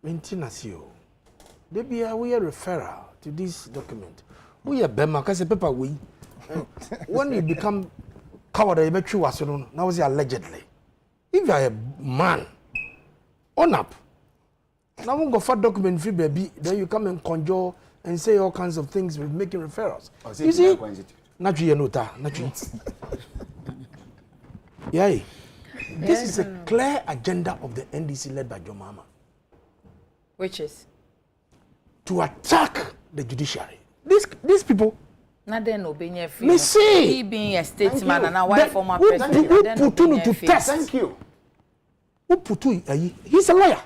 maintenance you. We are referral to this document. We are Bema, because the paper we. When you become coward, you bet you are now allegedly. If you are a man, own up. Now we go for document free baby, then you come and conjure and say all kinds of things with making referrals. You see? Not you know that, not you. Yeah. This is a clear agenda of the NDC led by John Mahama. Which is? To attack the judiciary. These people. Not then obeying free. Me see. He being a statesman and now former president. Who put you to test? Thank you. Who put you? He's a lawyer.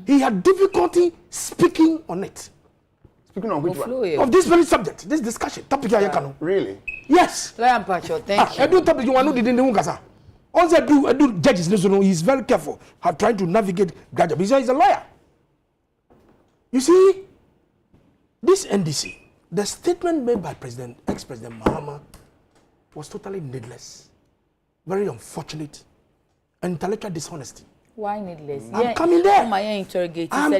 He had difficulty speaking on it. Speaking on which one? Of this very subject, this discussion. Topic really? Yes. Lawyer Pacho, thank you. I do topic you want to do in the Hungasa. Also, I do judges. He's very careful. Trying to navigate graduate. He's a lawyer. You see, this NDC, the statement made by ex-President Mahama was totally needless, very unfortunate, and intellectual dishonesty. Why needless? I'm coming there. I'm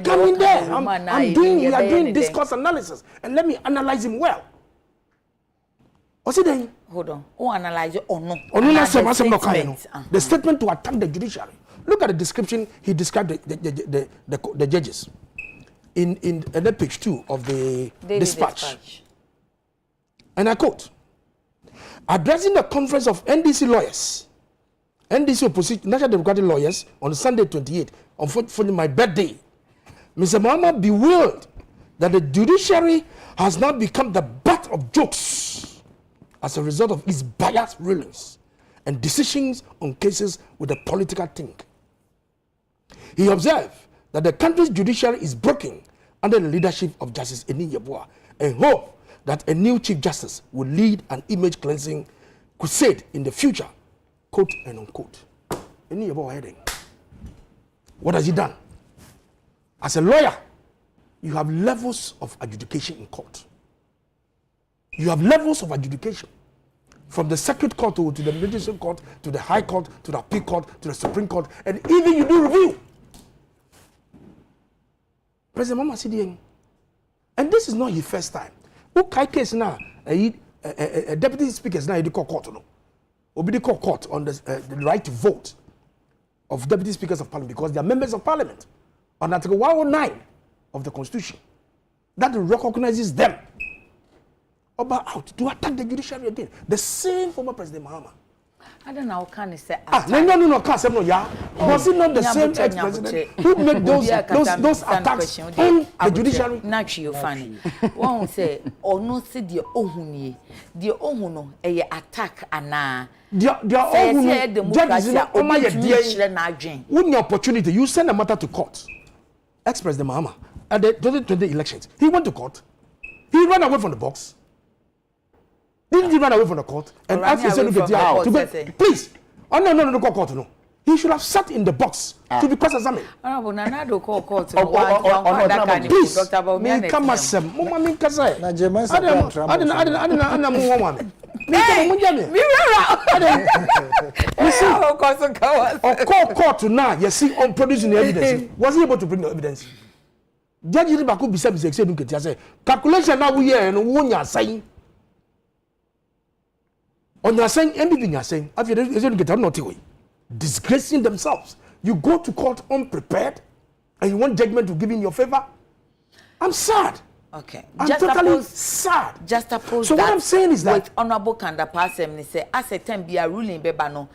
coming there. We are doing discourse analysis, and let me analyze him well. What's it then? Hold on. Who analyze it or no? The statement to attack the judiciary. Look at the description he described the judges. In page 2 of the dispatch. And I quote, addressing the conference of NDC lawyers, NDC opposition, National Democratic lawyers, on Sunday 28th, on my birthday, Mr. Mahama bewailed that the judiciary has now become the butt of jokes as a result of its biased rulings and decisions on cases with a political tint. He observed that the country's judiciary is broken under the leadership of Justice Eni Yeboah and hope that a new Chief Justice will lead an image cleansing crusade in the future, quote and unquote. Eni Yeboah heading. What has he done? As a lawyer, you have levels of adjudication in court. You have levels of adjudication from the circuit court to the judicial court, to the high court, to the appeal court, to the Supreme Court, and even you do review. President Mahama CDN. And this is not his first time. Okay, case now, a deputy speaker is now in the court. No, will be the court on the right to vote of deputy speakers of parliament because they are members of parliament on Article 109 of the Constitution that recognizes them about out to attack the judiciary again. The same former President Mahama. I don't know how can he say no, can't say no, yeah. Was it not the same ex-president who made those attacks on the judiciary? Not you funny. One say, or no, say the Ohuni, the Ohuno, a attack, and the opportunity, you send a matter to court. Ex-President Mahama, at the 2020 elections, he went to court. He ran away from the box. Didn't he run away from the court and ask his son to please? Oh no, court no. He should have sat in the box to be cross-examined. Please, me come as some. Mama me kasa. Na German sa contra. Adina mu wama me. You see, court now. You see, on producing the evidence. Was he able to bring the evidence? Judge ni bako bisa bisa ekse nuketia say calculation na wo ye no wo nya asan. On your saying MPP nya asan. After ekse nuketia not way. Disgracing themselves. You go to court unprepared and you want judgment to give in your favor. I'm sad. Okay. I'm totally sad. Just oppose so that. What I'm saying is that with Honorable Kanda Passem, they say, as a time be a ruling bebano,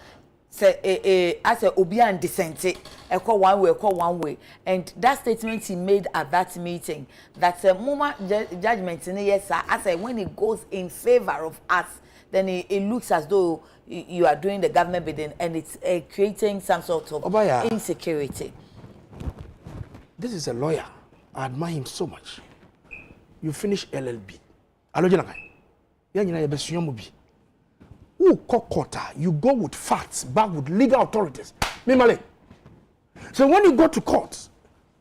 say, as a obian dissente, call one way. And that statement he made at that meeting, that's a moment judgment in yes, sir. I say when it goes in favor of us, then it looks as though you are doing the government bidding and it's creating some sort of insecurity. This is a lawyer. I admire him so much. You finish LLB. You go with facts, back with legal authorities. So when you go to court,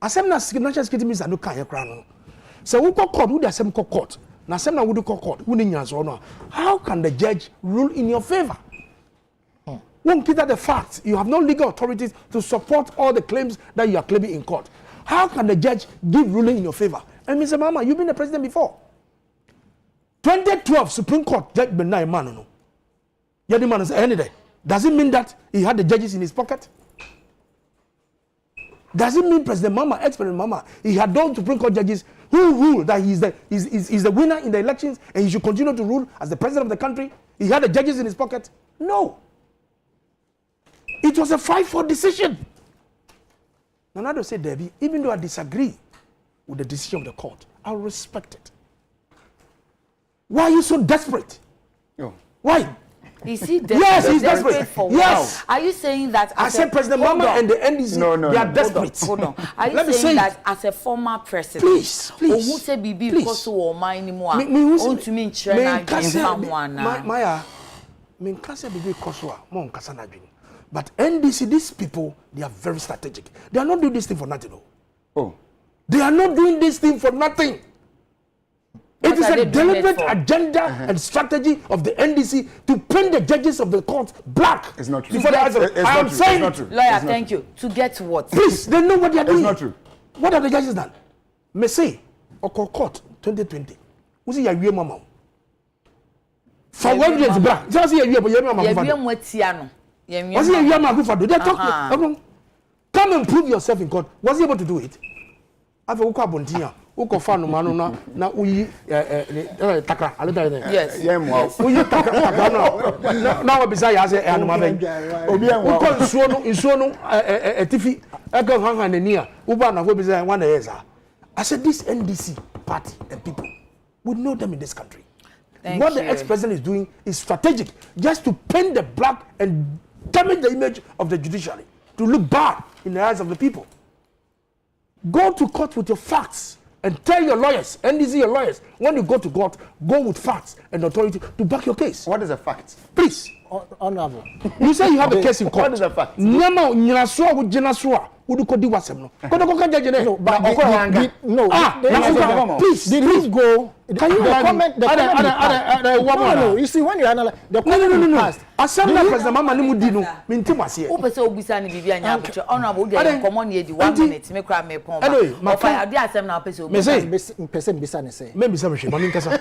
national security minister no can crown. So we go court, who the same court. How can the judge rule in your favor? When consider the facts, you have no legal authorities to support all the claims that you are claiming in court. How can the judge give ruling in your favor? And Mr. Mama, you've been the president before. 2012 Supreme Court Judge Benai Mano. Yadi man is any day. Does it mean that he had the judges in his pocket? Does it mean President Mama, ex-President Mama, he had those Supreme Court judges who ruled that he's the winner in the elections and he should continue to rule as the president of the country? He had the judges in his pocket? No. It was a 5-4 decision. Nanado said, Debbie, even though I disagree with the decision of the court, I'll respect it. Why are you so desperate? No. Why? Is he desperate? Yes, he's desperate. For yes. Are you saying that I said President Mama and the NDC, they are desperate. Hold on. Are you saying that as a former president? Please. Who say Bibi because who mind anymore? Want to mean China Maya, me kase Bibi Kosua, mon kasana dream. But NDC, these people, they are very strategic. They are not doing this thing for nothing. Oh. They are not doing this thing for nothing. It is a deliberate agenda and strategy of the NDC to paint the judges of the court black. It's not true. I'm saying, lawyer, thank you. To get what? Please, they know what they are doing. It's not true. What have the judges done? Me say, court 2020. Who say you mama? For one year, just say you mama. Was he a mama? They talk. Come and prove yourself in court. Was he able to do it? I've a buntia. Uko fanu manu na uyi takra alida ne yes uyi takra na wabisa ya se anu maben obi en uko nsuo no etifi ega hanhan ne nia uba na wabisa one yesa. I said this NDC party and people, we know them in this country. What the ex-president is doing is strategic, just to paint the black and damage the image of the judiciary, to look bad in the eyes of the people. Go to court with your facts and tell your lawyers, NDC your lawyers, when you go to court, go with facts and authority to back your case. What is a fact? Please. Honorable. You say you have a case in court. What is a fact? Nyama nyasua with jenasua. Would you call the wasem no? No, but please. Did he go? Can you comment? No. You see when you analyze the comment past. Assemble President Mama ni mudino. Minti wasiye. Upese obisa ni bibi anya abuche. Honorable dey common here the 1 minute. Me cry me pon. Anyway, my fire dey asem na upese obisa. Me pese mbisa ne say. Me mbisa me hwe. Mami nkasa.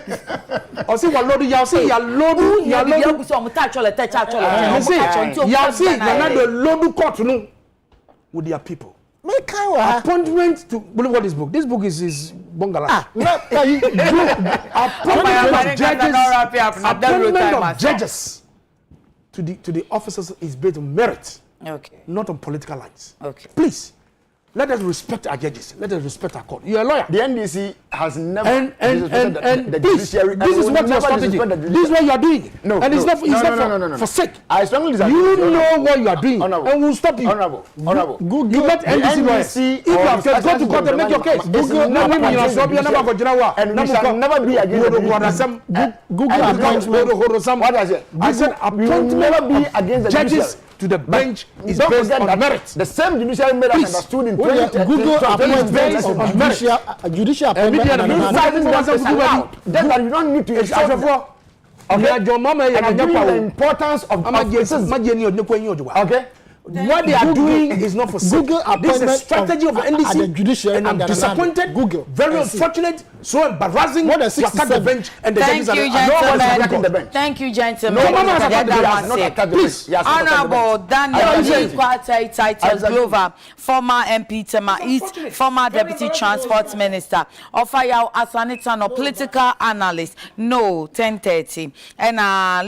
O say wa lodu ya say ya lodu obisa o muta chole te cha chole. Ya say na the lodu court no with their people. Appointment to believe what this book. This book is Bongala. Appointment of judges to the officers is based on merit, not on political lines. Please, let us respect our judges. Let us respect our court. You are a lawyer. The NDC has never and the judiciary. This is what your strategy. This is what you are doing. No, and it's not for sake. I strongly disagree. You know what you are doing, and we'll stop you. Honorable. You let NDC. If you have to go to court and make your case, Google. And we shall never be against Google appointment. What I said? I said appointment against the judges to the bench is based on merit. The same judiciary made us understood in Google appointment based on judicial appointment. Then you don't need to insult them. Okay, your mama and the importance of officers. Okay, what they are doing is not for Google this is a appointment strategy of the NDC. the judiciary and I'm disappointed. Google. Very unfortunate. So embarrassing. More than to attack the 67. bench and the Thank judges you, are gentlemen. the bench. Thank you, gentlemen. No, Mama has attacked the bench. Has not attacked the bench. He has not attacked the Honorable bench. Daniel Isaac. Kwate Titus Glover, former MP Tema East, former Deputy Transport Minister, Ofayao Asanitano, political analyst, no 10:30, and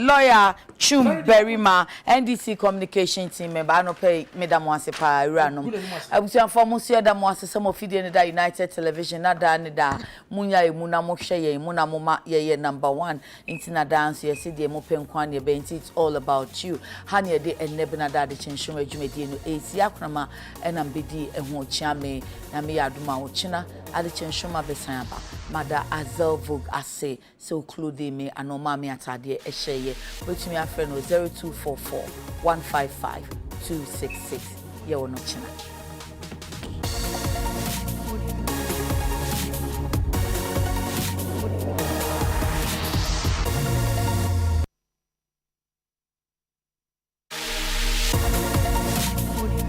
lawyer Chum Berima, NDC communication team member. I no pay Madam Wasepa Iranum. I was informed Monsieur Damwase some of the United Television, Nada Nida, Munya Muna Moshe, Muna Muma, ye number 1, Intina dance, ye see the Mopen Kwanya Bent, it's all about you. Hanya de and Nebana de Chenshuma Jumedino, Asiakrama, and Ambidi and Mochame, Namia Duma Ochina, Adekye Nsroma Besayaba, Mada Azel Vogue Ase, so clude me, Anomami Atade, Esheye, which me a friend 0244 155 266. Ye no china.